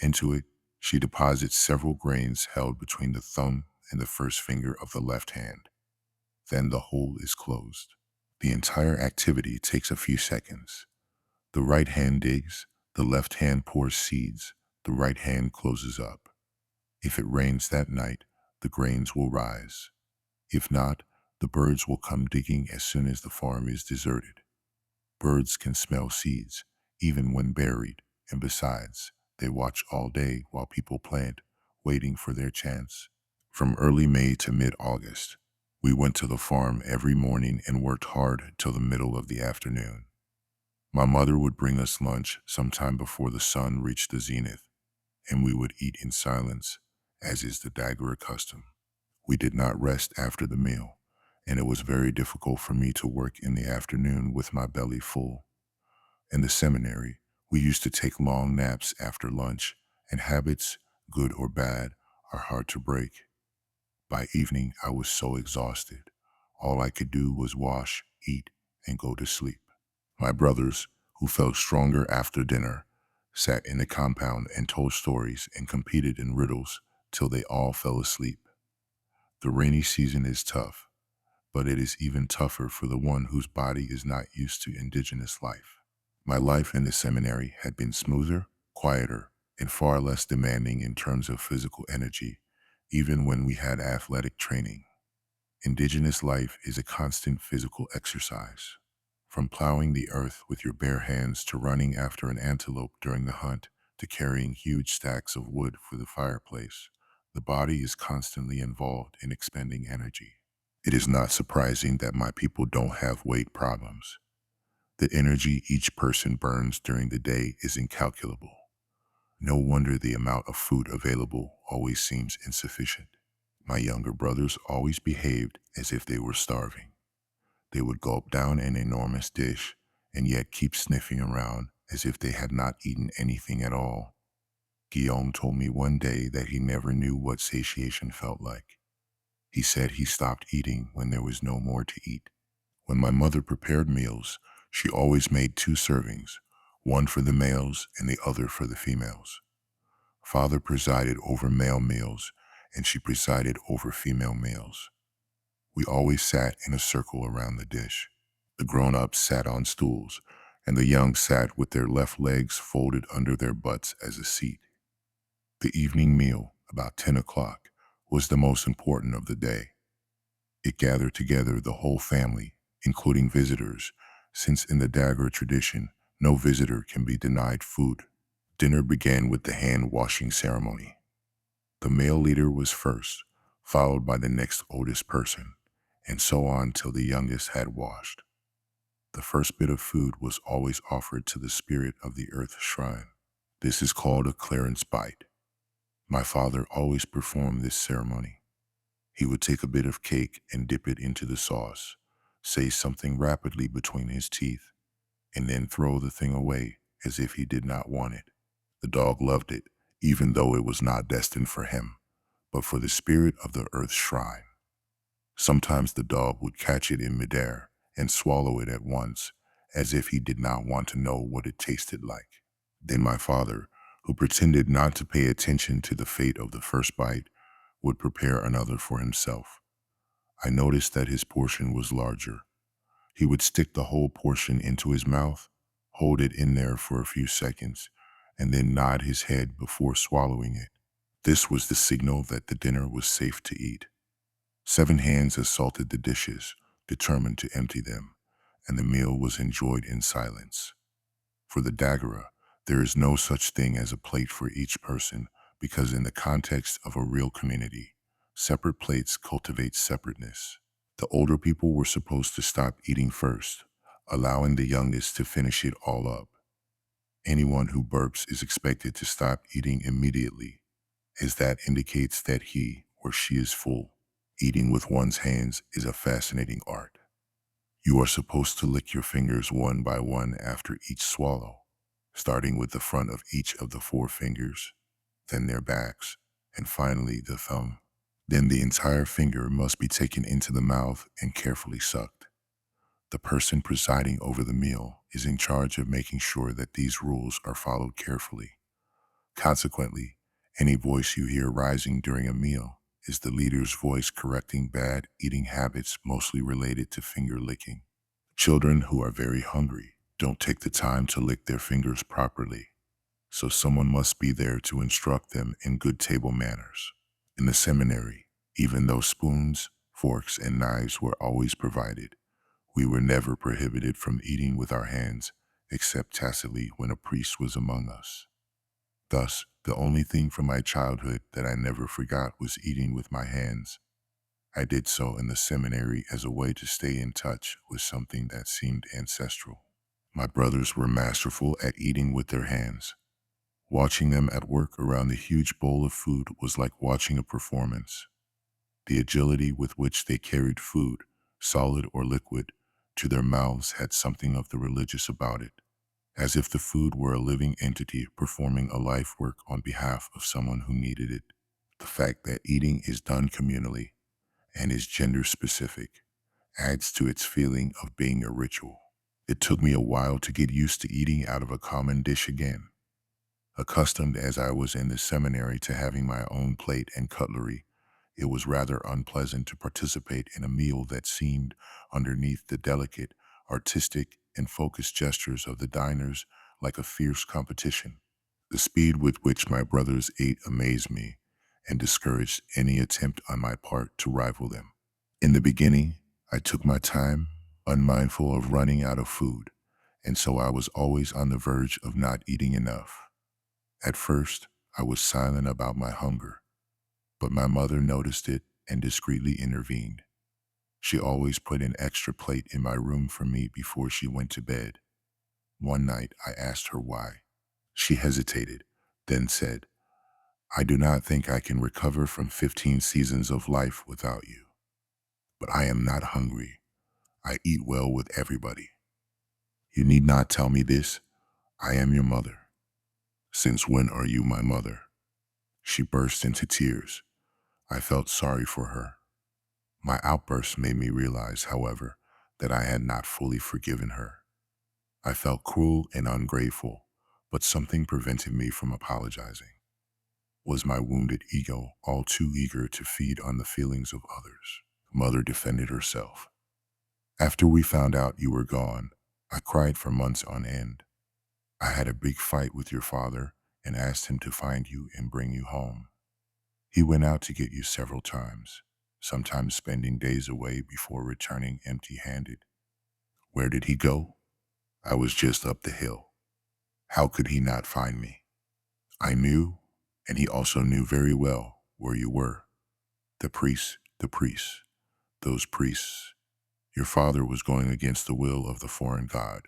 Into it, she deposits several grains held between the thumb and the first finger of the left hand. Then the hole is closed. The entire activity takes a few seconds. The right hand digs, the left hand pours seeds, the right hand closes up. If it rains that night, the grains will rise. If not, the birds will come digging as soon as the farm is deserted. Birds can smell seeds, even when buried, and besides, they watch all day while people plant, waiting for their chance. From early May to mid-August, we went to the farm every morning and worked hard till the middle of the afternoon. My mother would bring us lunch sometime before the sun reached the zenith, and we would eat in silence, as is the Dagara custom. We did not rest after the meal, and it was very difficult for me to work in the afternoon with my belly full. In the seminary, we used to take long naps after lunch, and habits, good or bad, are hard to break. By evening, I was so exhausted. All I could do was wash, eat, and go to sleep. My brothers, who felt stronger after dinner, sat in the compound and told stories and competed in riddles till they all fell asleep. The rainy season is tough, but it is even tougher for the one whose body is not used to indigenous life. My life in the seminary had been smoother, quieter, and far less demanding in terms of physical energy, even when we had athletic training. Indigenous life is a constant physical exercise. From plowing the earth with your bare hands to running after an antelope during the hunt to carrying huge stacks of wood for the fireplace, the body is constantly involved in expending energy. It is not surprising that my people don't have weight problems. The energy each person burns during the day is incalculable. No wonder the amount of food available always seems insufficient. My younger brothers always behaved as if they were starving. They would gulp down an enormous dish and yet keep sniffing around as if they had not eaten anything at all. Guillaume told me one day that he never knew what satiation felt like. He said he stopped eating when there was no more to eat. When my mother prepared meals, she always made two servings, one for the males and the other for the females. Father presided over male meals, and she presided over female meals. We always sat in a circle around the dish. The grown-ups sat on stools, and the young sat with their left legs folded under their butts as a seat. The evening meal, about 10 o'clock, was the most important of the day. It gathered together the whole family, including visitors, since in the Dagara tradition, no visitor can be denied food. Dinner began with the hand-washing ceremony. The male leader was first, followed by the next oldest person, and so on till the youngest had washed. The first bit of food was always offered to the spirit of the earth shrine. This is called a clearance bite. My father always performed this ceremony. He would take a bit of cake and dip it into the sauce, say something rapidly between his teeth, and then throw the thing away as if he did not want it. The dog loved it, even though it was not destined for him, but for the spirit of the earth's shrine. Sometimes the dog would catch it in midair and swallow it at once, as if he did not want to know what it tasted like. Then my father, who pretended not to pay attention to the fate of the first bite, would prepare another for himself. I noticed that his portion was larger. He would stick the whole portion into his mouth, hold it in there for a few seconds, and then nod his head before swallowing it. This was the signal that the dinner was safe to eat. 7 hands assaulted the dishes, determined to empty them, and the meal was enjoyed in silence. For the Dagara, there is no such thing as a plate for each person because in the context of a real community, separate plates cultivate separateness. The older people were supposed to stop eating first, allowing the youngest to finish it all up. Anyone who burps is expected to stop eating immediately, as that indicates that he or she is full. Eating with one's hands is a fascinating art. You are supposed to lick your fingers one by one after each swallow, starting with the front of each of the 4 fingers, then their backs, and finally the thumb. Then the entire finger must be taken into the mouth and carefully sucked. The person presiding over the meal is in charge of making sure that these rules are followed carefully. Consequently, any voice you hear rising during a meal is the leader's voice correcting bad eating habits mostly related to finger licking. Children who are very hungry don't take the time to lick their fingers properly, so someone must be there to instruct them in good table manners. In the seminary, even though spoons, forks, and knives were always provided, we were never prohibited from eating with our hands, except tacitly when a priest was among us. Thus, the only thing from my childhood that I never forgot was eating with my hands. I did so in the seminary as a way to stay in touch with something that seemed ancestral. My brothers were masterful at eating with their hands. Watching them at work around the huge bowl of food was like watching a performance. The agility with which they carried food, solid or liquid, to their mouths had something of the religious about it, as if the food were a living entity performing a life work on behalf of someone who needed it. The fact that eating is done communally and is gender specific adds to its feeling of being a ritual. It took me a while to get used to eating out of a common dish again. Accustomed as I was in the seminary to having my own plate and cutlery, it was rather unpleasant to participate in a meal that seemed, underneath the delicate, artistic, and focused gestures of the diners, like a fierce competition. The speed with which my brothers ate amazed me and discouraged any attempt on my part to rival them. In the beginning, I took my time, unmindful of running out of food, and so I was always on the verge of not eating enough. At first, I was silent about my hunger, but my mother noticed it and discreetly intervened. She always put an extra plate in my room for me before she went to bed. One night, I asked her why. She hesitated, then said, "I do not think I can recover from 15 seasons of life without you. But I am not hungry. I eat well with everybody. You need not tell me this. I am your mother. Since when are you my mother?" She burst into tears. I felt sorry for her. My outburst made me realize, however, that I had not fully forgiven her. I felt cruel and ungrateful, but something prevented me from apologizing. Was my wounded ego all too eager to feed on the feelings of others? Mother defended herself. "After we found out you were gone, I cried for months on end. I had a big fight with your father and asked him to find you and bring you home. He went out to get you several times, sometimes spending days away before returning empty-handed. Where did he go? I was just up the hill. How could he not find me? I knew, and he also knew very well where you were. The priest, Those priests. Your father was going against the will of the foreign god,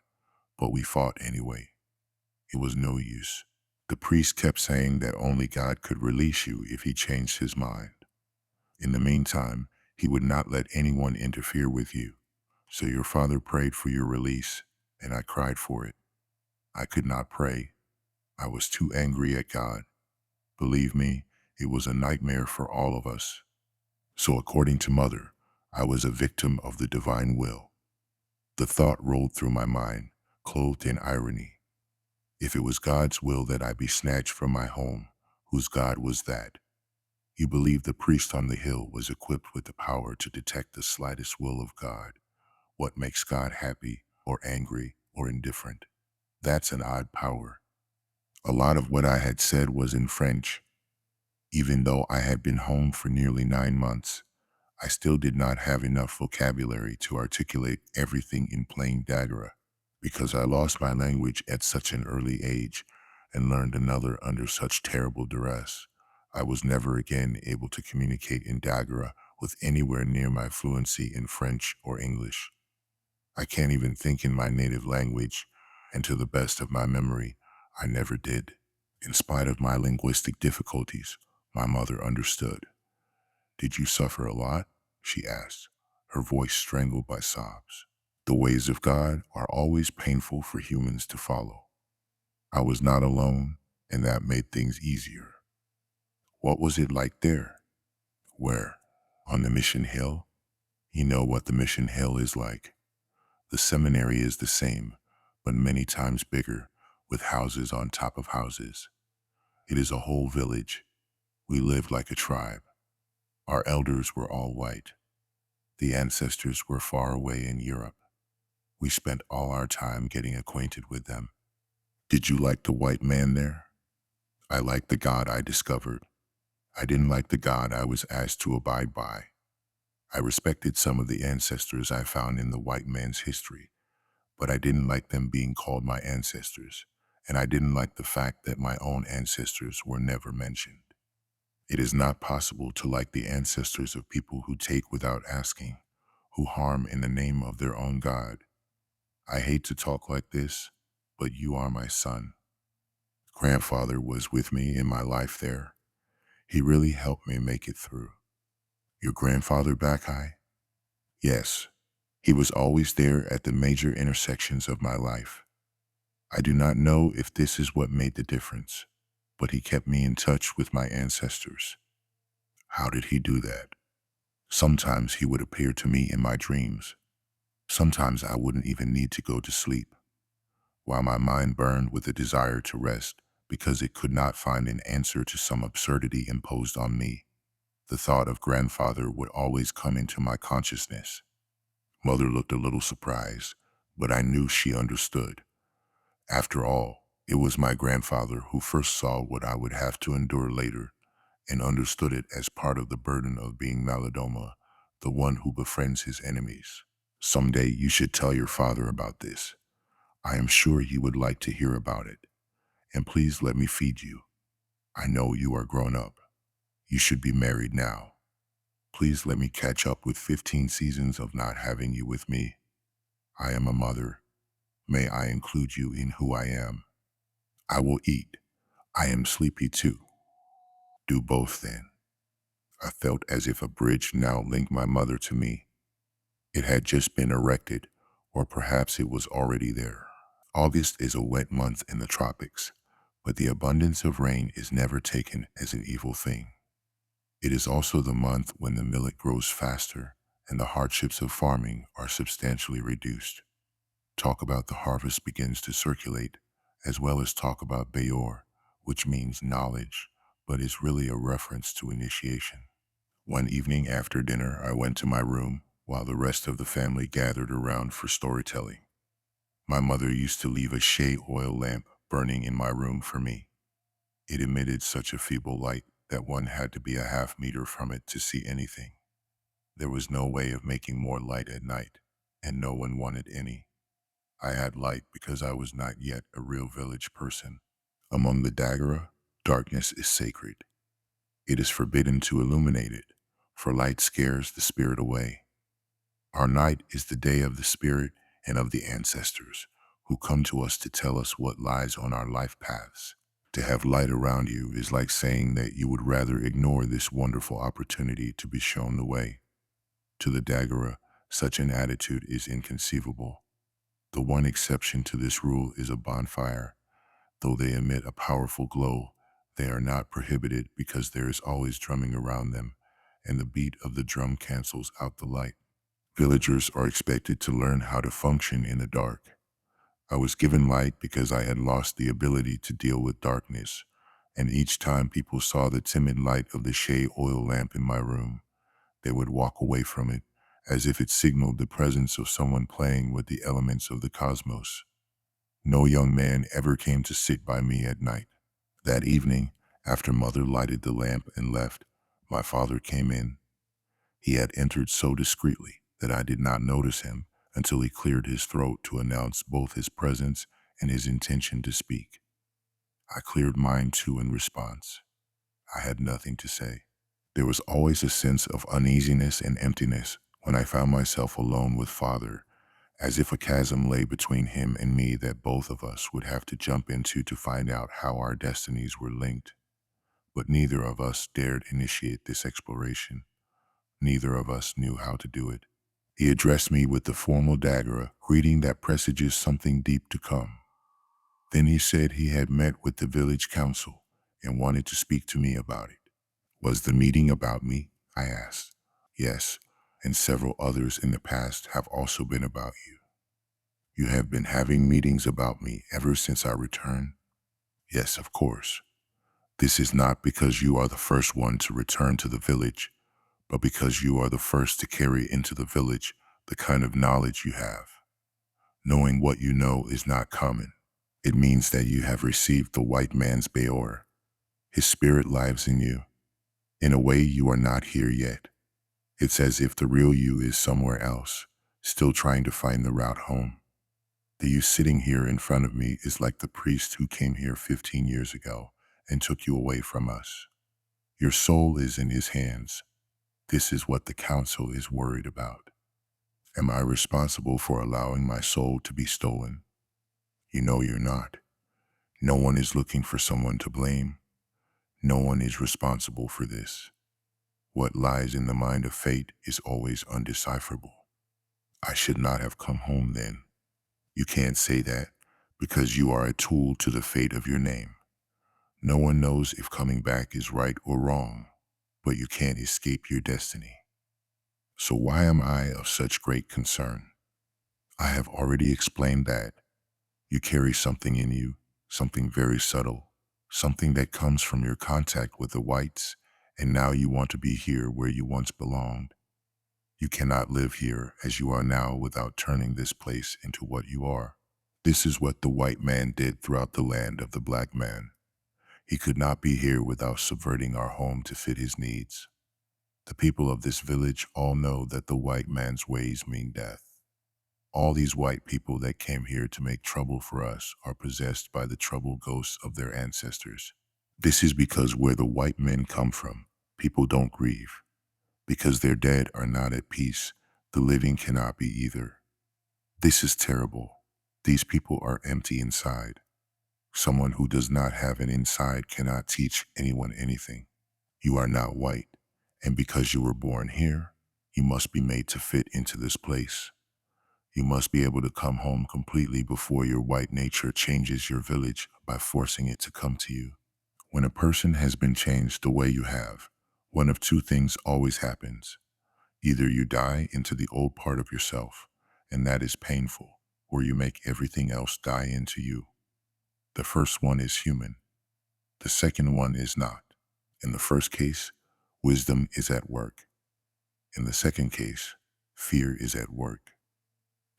but we fought anyway. It was no use. The priest kept saying that only God could release you if he changed his mind. In the meantime, he would not let anyone interfere with you. So your father prayed for your release, and I cried for it. I could not pray. I was too angry at God. Believe me, it was a nightmare for all of us. So according to Mother, I was a victim of the divine will. The thought rolled through my mind, clothed in irony. If it was God's will that I be snatched from my home, whose God was that? You believe the priest on the hill was equipped with the power to detect the slightest will of God, what makes God happy or angry or indifferent. That's an odd power. A lot of what I had said was in French. Even though I had been home for nearly 9 months, I still did not have enough vocabulary to articulate everything in plain Dagara. Because I lost my language at such an early age and learned another under such terrible duress, I was never again able to communicate in Dagara with anywhere near my fluency in French or English. I can't even think in my native language, and to the best of my memory, I never did. In spite of my linguistic difficulties, my mother understood. "Did you suffer a lot?" she asked, her voice strangled by sobs. The ways of God are always painful for humans to follow. I was not alone, and that made things easier. What was it like there? Where? On the Mission Hill? You know what the Mission Hill is like. The seminary is the same, but many times bigger, with houses on top of houses. It is a whole village. We lived like a tribe. Our elders were all white. The ancestors were far away in Europe. We spent all our time getting acquainted with them. Did you like the white man there? I liked the God I discovered. I didn't like the God I was asked to abide by. I respected some of the ancestors I found in the white man's history, but I didn't like them being called my ancestors, and I didn't like the fact that my own ancestors were never mentioned. It is not possible to like the ancestors of people who take without asking, who harm in the name of their own God. I hate to talk like this, but you are my son. Grandfather was with me in my life there. He really helped me make it through. Your grandfather Bakai? Yes, he was always there at the major intersections of my life. I do not know if this is what made the difference, but he kept me in touch with my ancestors. How did he do that? Sometimes he would appear to me in my dreams. Sometimes I wouldn't even need to go to sleep, while my mind burned with a desire to rest because it could not find an answer to some absurdity imposed on me. The thought of grandfather would always come into my consciousness. Mother looked a little surprised, but I knew she understood. After all, it was my grandfather who first saw what I would have to endure later and understood it as part of the burden of being Malidoma, the one who befriends his enemies. Someday you should tell your father about this. I am sure he would like to hear about it. And please let me feed you. I know you are grown up. You should be married now. Please let me catch up with 15 seasons of not having you with me. I am a mother. May I include you in who I am? I will eat. I am sleepy too. Do both then. I felt as if a bridge now linked my mother to me. It had just been erected, or perhaps it was already there. August is a wet month in the tropics, but the abundance of rain is never taken as an evil thing. It is also the month when the millet grows faster and the hardships of farming are substantially reduced. Talk about the harvest begins to circulate, as well as talk about Bayor, which means knowledge, but is really a reference to initiation. One evening after dinner, I went to my room while the rest of the family gathered around for storytelling. My mother used to leave a shea oil lamp burning in my room for me. It emitted such a feeble light that one had to be a half-meter from it to see anything. There was no way of making more light at night, and no one wanted any. I had light because I was not yet a real village person. Among the Dagara, darkness is sacred. It is forbidden to illuminate it, for light scares the spirit away. Our night is the day of the spirit and of the ancestors who come to us to tell us what lies on our life paths. To have light around you is like saying that you would rather ignore this wonderful opportunity to be shown the way. To the Daggara, such an attitude is inconceivable. The one exception to this rule is a bonfire. Though they emit a powerful glow, they are not prohibited because there is always drumming around them, and the beat of the drum cancels out the light. Villagers are expected to learn how to function in the dark. I was given light because I had lost the ability to deal with darkness, and each time people saw the timid light of the shea oil lamp in my room, they would walk away from it, as if it signaled the presence of someone playing with the elements of the cosmos. No young man ever came to sit by me at night. That evening, after Mother lighted the lamp and left, my father came in. He had entered so discreetly that I did not notice him until he cleared his throat to announce both his presence and his intention to speak. I cleared mine too in response. I had nothing to say. There was always a sense of uneasiness and emptiness when I found myself alone with Father, as if a chasm lay between him and me that both of us would have to jump into to find out how our destinies were linked. But neither of us dared initiate this exploration. Neither of us knew how to do it. He addressed me with the formal Daggara, greeting that presages something deep to come. Then he said he had met with the village council and wanted to speak to me about it. Was the meeting about me? I asked. Yes, and several others in the past have also been about you. You have been having meetings about me ever since I returned? Yes, of course. This is not because you are the first one to return to the village, but because you are the first to carry into the village the kind of knowledge you have. Knowing what you know is not common. It means that you have received the white man's Beor. His spirit lives in you. In a way, you are not here yet. It's as if the real you is somewhere else, still trying to find the route home. The you sitting here in front of me is like the priest who came here 15 years ago and took you away from us. Your soul is in his hands. This is what the council is worried about. Am I responsible for allowing my soul to be stolen? You know you're not. No one is looking for someone to blame. No one is responsible for this. What lies in the mind of fate is always undecipherable. I should not have come home then. You can't say that because you are a tool to the fate of your name. No one knows if coming back is right or wrong, but you can't escape your destiny. So why am I of such great concern? I have already explained that. You carry something in you, something very subtle, something that comes from your contact with the whites, and now you want to be here where you once belonged. You cannot live here as you are now without turning this place into what you are. This is what the white man did throughout the land of the black man. He could not be here without subverting our home to fit his needs. The people of this village all know that the white man's ways mean death. All these white people that came here to make trouble for us are possessed by the trouble ghosts of their ancestors. This is because where the white men come from, people don't grieve. Because their dead are not at peace, the living cannot be either. This is terrible. These people are empty inside. Someone who does not have an inside cannot teach anyone anything. You are not white, and because you were born here, you must be made to fit into this place. You must be able to come home completely before your white nature changes your village by forcing it to come to you. When a person has been changed the way you have, one of two things always happens. Either you die into the old part of yourself, and that is painful, or you make everything else die into you. The first one is human. The second one is not. In the first case, wisdom is at work. In the second case, fear is at work.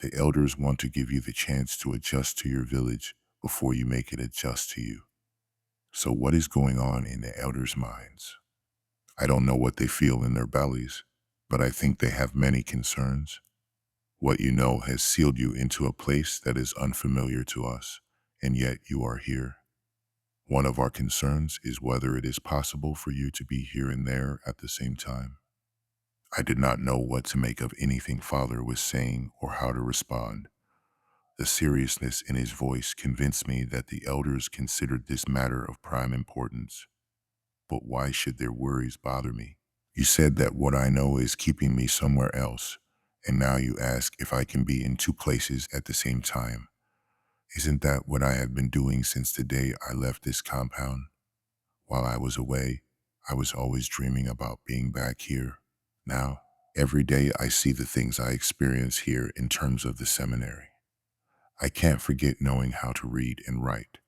The elders want to give you the chance to adjust to your village before you make it adjust to you. So what is going on in the elders' minds? I don't know what they feel in their bellies, but I think they have many concerns. What you know has sealed you into a place that is unfamiliar to us, and yet you are here. One of our concerns is whether it is possible for you to be here and there at the same time. I did not know what to make of anything Father was saying or how to respond. The seriousness in his voice convinced me that the elders considered this matter of prime importance. But why should their worries bother me? You said that what I know is keeping me somewhere else, and now you ask if I can be in two places at the same time. Isn't that what I have been doing since the day I left this compound? While I was away, I was always dreaming about being back here. Now, every day I see the things I experience here in terms of the seminary. I can't forget knowing how to read and write,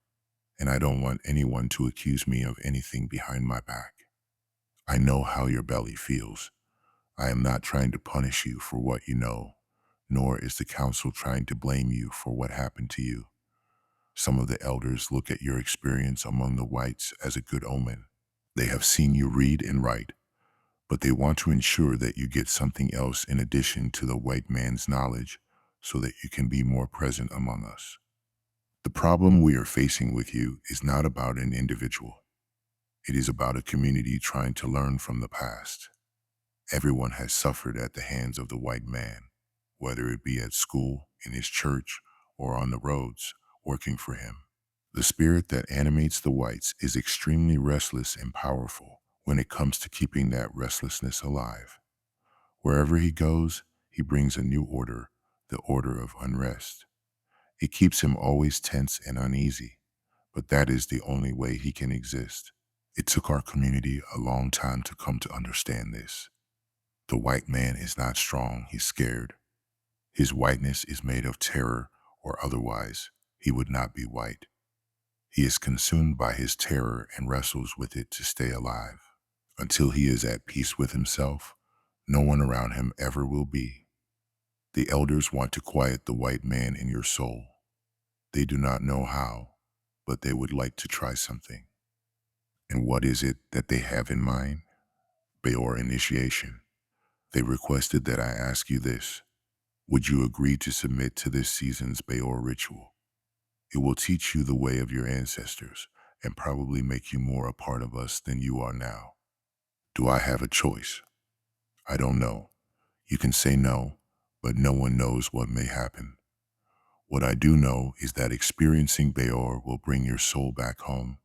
and I don't want anyone to accuse me of anything behind my back. I know how your belly feels. I am not trying to punish you for what you know, nor is the council trying to blame you for what happened to you. Some of the elders look at your experience among the whites as a good omen. They have seen you read and write, but they want to ensure that you get something else in addition to the white man's knowledge so that you can be more present among us. The problem we are facing with you is not about an individual. It is about a community trying to learn from the past. Everyone has suffered at the hands of the white man, whether it be at school, in his church, or on the roads, working for him. The spirit that animates the whites is extremely restless and powerful when it comes to keeping that restlessness alive. Wherever he goes, he brings a new order, the order of unrest. It keeps him always tense and uneasy, but that is the only way he can exist. It took our community a long time to come to understand this. The white man is not strong, he's scared. His whiteness is made of terror, or otherwise, he would not be white. He is consumed by his terror and wrestles with it to stay alive. Until he is at peace with himself, no one around him ever will be. The elders want to quiet the white man in your soul. They do not know how, but they would like to try something. And what is it that they have in mind? Beor initiation. They requested that I ask you this. Would you agree to submit to this season's Beor ritual? It will teach you the way of your ancestors and probably make you more a part of us than you are now. Do I have a choice? I don't know. You can say no, but no one knows what may happen. What I do know is that experiencing Beor will bring your soul back home,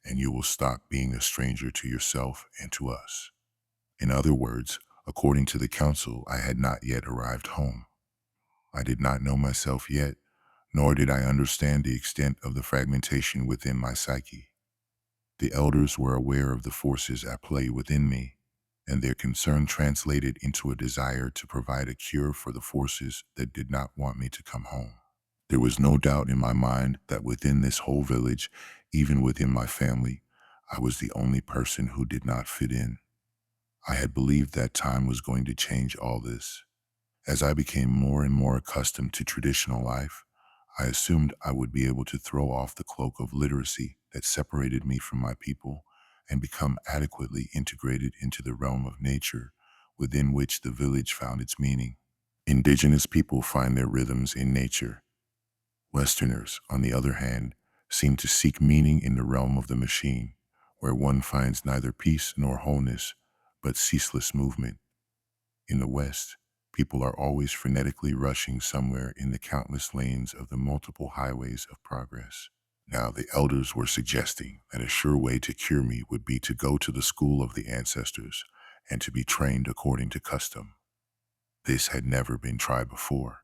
and you will stop being a stranger to yourself and to us. In other words, according to the council, I had not yet arrived home. I did not know myself yet, nor did I understand the extent of the fragmentation within my psyche. The elders were aware of the forces at play within me, and their concern translated into a desire to provide a cure for the forces that did not want me to come home. There was no doubt in my mind that within this whole village, even within my family, I was the only person who did not fit in. I had believed that time was going to change all this. As I became more and more accustomed to traditional life, I assumed I would be able to throw off the cloak of literacy that separated me from my people and become adequately integrated into the realm of nature within which the village found its meaning. Indigenous people find their rhythms in nature. Westerners, on the other hand, seem to seek meaning in the realm of the machine, where one finds neither peace nor wholeness, but ceaseless movement. In the West, people are always frenetically rushing somewhere in the countless lanes of the multiple highways of progress. Now, the elders were suggesting that a sure way to cure me would be to go to the school of the ancestors and to be trained according to custom. This had never been tried before.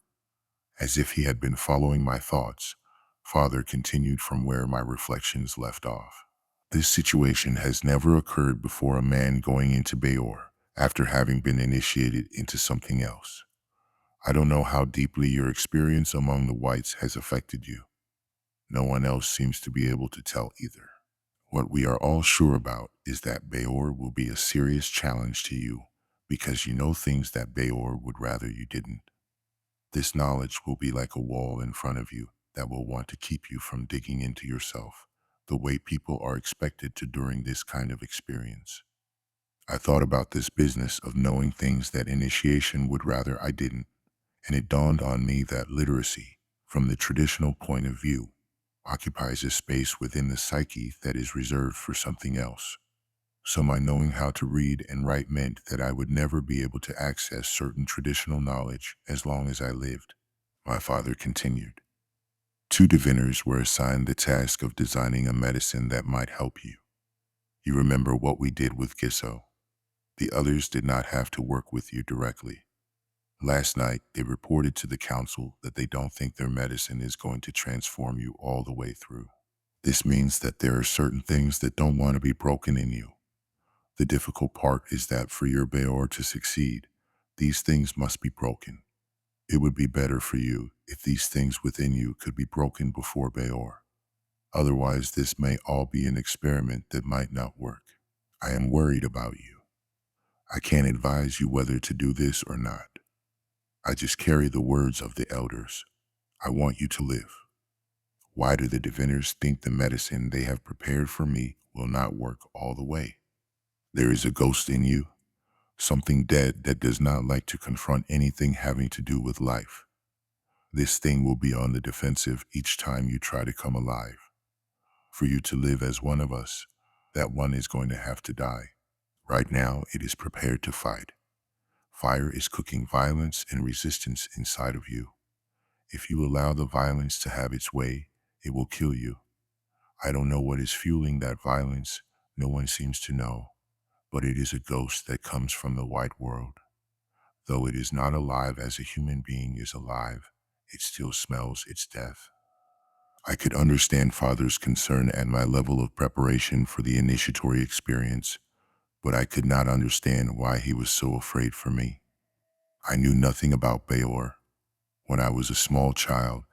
As if he had been following my thoughts, Father continued from where my reflections left off. This situation has never occurred before a man going into Beor after having been initiated into something else. I don't know how deeply your experience among the whites has affected you. No one else seems to be able to tell either. What we are all sure about is that Beor will be a serious challenge to you because you know things that Beor would rather you didn't. This knowledge will be like a wall in front of you that will want to keep you from digging into yourself, the way people are expected to during this kind of experience. I thought about this business of knowing things that initiation would rather I didn't, and it dawned on me that literacy, from the traditional point of view, occupies a space within the psyche that is reserved for something else. So my knowing how to read and write meant that I would never be able to access certain traditional knowledge as long as I lived. My father continued. Two diviners were assigned the task of designing a medicine that might help you. You remember what we did with Gisso. The others did not have to work with you directly. Last night, they reported to the council that they don't think their medicine is going to transform you all the way through. This means that there are certain things that don't want to be broken in you. The difficult part is that for your Beor to succeed, these things must be broken. It would be better for you if these things within you could be broken before Beor. Otherwise, this may all be an experiment that might not work. I am worried about you. I can't advise you whether to do this or not. I just carry the words of the elders. I want you to live. Why do the diviners think the medicine they have prepared for me will not work all the way? There is a ghost in you, something dead that does not like to confront anything having to do with life. This thing will be on the defensive each time you try to come alive. For you to live as one of us, that one is going to have to die. Right now, it is prepared to fight. Fire is cooking violence and resistance inside of you. If you allow the violence to have its way, it will kill you. I don't know what is fueling that violence. No one seems to know. But it is a ghost that comes from the white world. Though it is not alive as a human being is alive, it still smells its death. I could understand Father's concern and my level of preparation for the initiatory experience, but I could not understand why he was so afraid for me. I knew nothing about Beor. When I was a small child,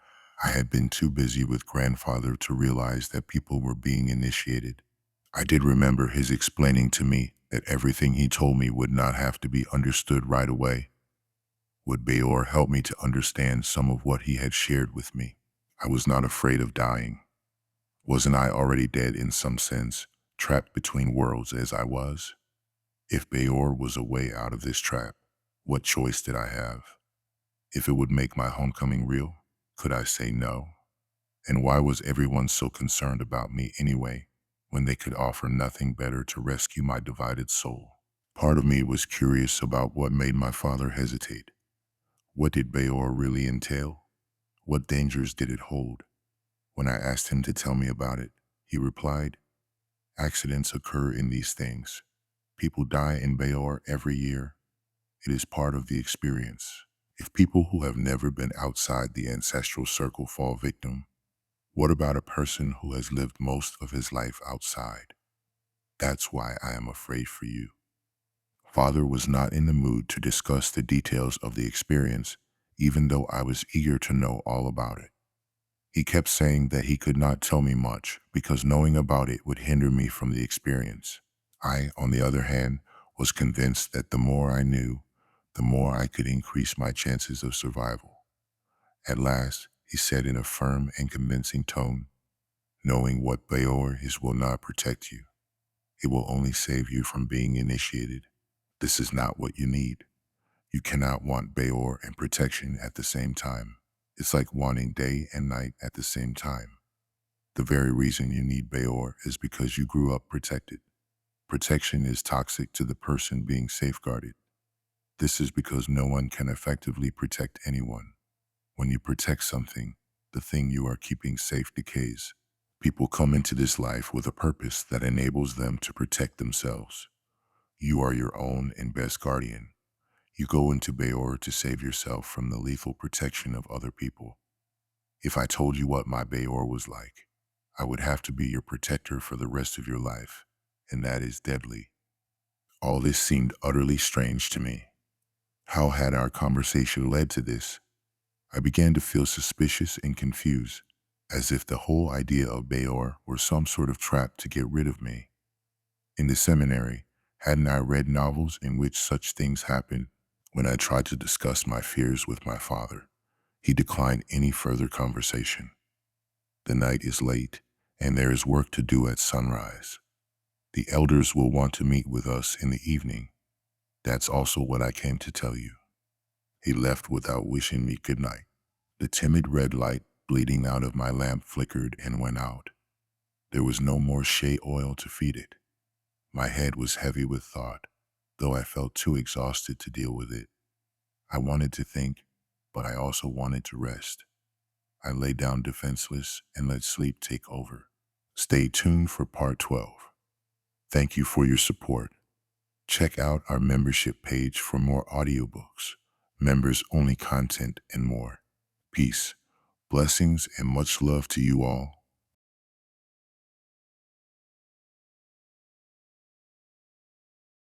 I had been too busy with grandfather to realize that people were being initiated. I did remember his explaining to me that everything he told me would not have to be understood right away. Would Beor help me to understand some of what he had shared with me? I was not afraid of dying. Wasn't I already dead in some sense, trapped between worlds as I was? If Beor was a way out of this trap, what choice did I have? If it would make my homecoming real, could I say no? And why was everyone so concerned about me anyway, when they could offer nothing better to rescue my divided soul? Part of me was curious about what made my father hesitate. What did Beor really entail? What dangers did it hold? When I asked him to tell me about it, he replied, accidents occur in these things. People die in Beor every year. It is part of the experience. If people who have never been outside the ancestral circle fall victim, what about a person who has lived most of his life outside? That's why I am afraid for you. Father was not in the mood to discuss the details of the experience, even though I was eager to know all about it. He kept saying that he could not tell me much because knowing about it would hinder me from the experience. I, on the other hand, was convinced that the more I knew, the more I could increase my chances of survival. At last, he said in a firm and convincing tone, knowing what Beor is will not protect you. It will only save you from being initiated. This is not what you need. You cannot want Beor and protection at the same time. It's like wanting day and night at the same time. The very reason you need Beor is because you grew up protected. Protection is toxic to the person being safeguarded. This is because no one can effectively protect anyone. When you protect something, the thing you are keeping safe decays. People come into this life with a purpose that enables them to protect themselves. You are your own and best guardian. You go into Beor to save yourself from the lethal protection of other people. If I told you what my Beor was like, I would have to be your protector for the rest of your life, and that is deadly. All this seemed utterly strange to me. How had our conversation led to this? I began to feel suspicious and confused, as if the whole idea of Beor were some sort of trap to get rid of me. In the seminary, hadn't I read novels in which such things happened? When I tried to discuss my fears with my father, he declined any further conversation. The night is late, and there is work to do at sunrise. The elders will want to meet with us in the evening. That's also what I came to tell you. He left without wishing me good night. The timid red light bleeding out of my lamp flickered and went out. There was no more shea oil to feed it. My head was heavy with thought, though I felt too exhausted to deal with it. I wanted to think, but I also wanted to rest. I lay down defenseless and let sleep take over. Stay tuned for part 12. Thank you for your support. Check out our membership page for more audiobooks, members-only content, and more. Peace, blessings, and much love to you all.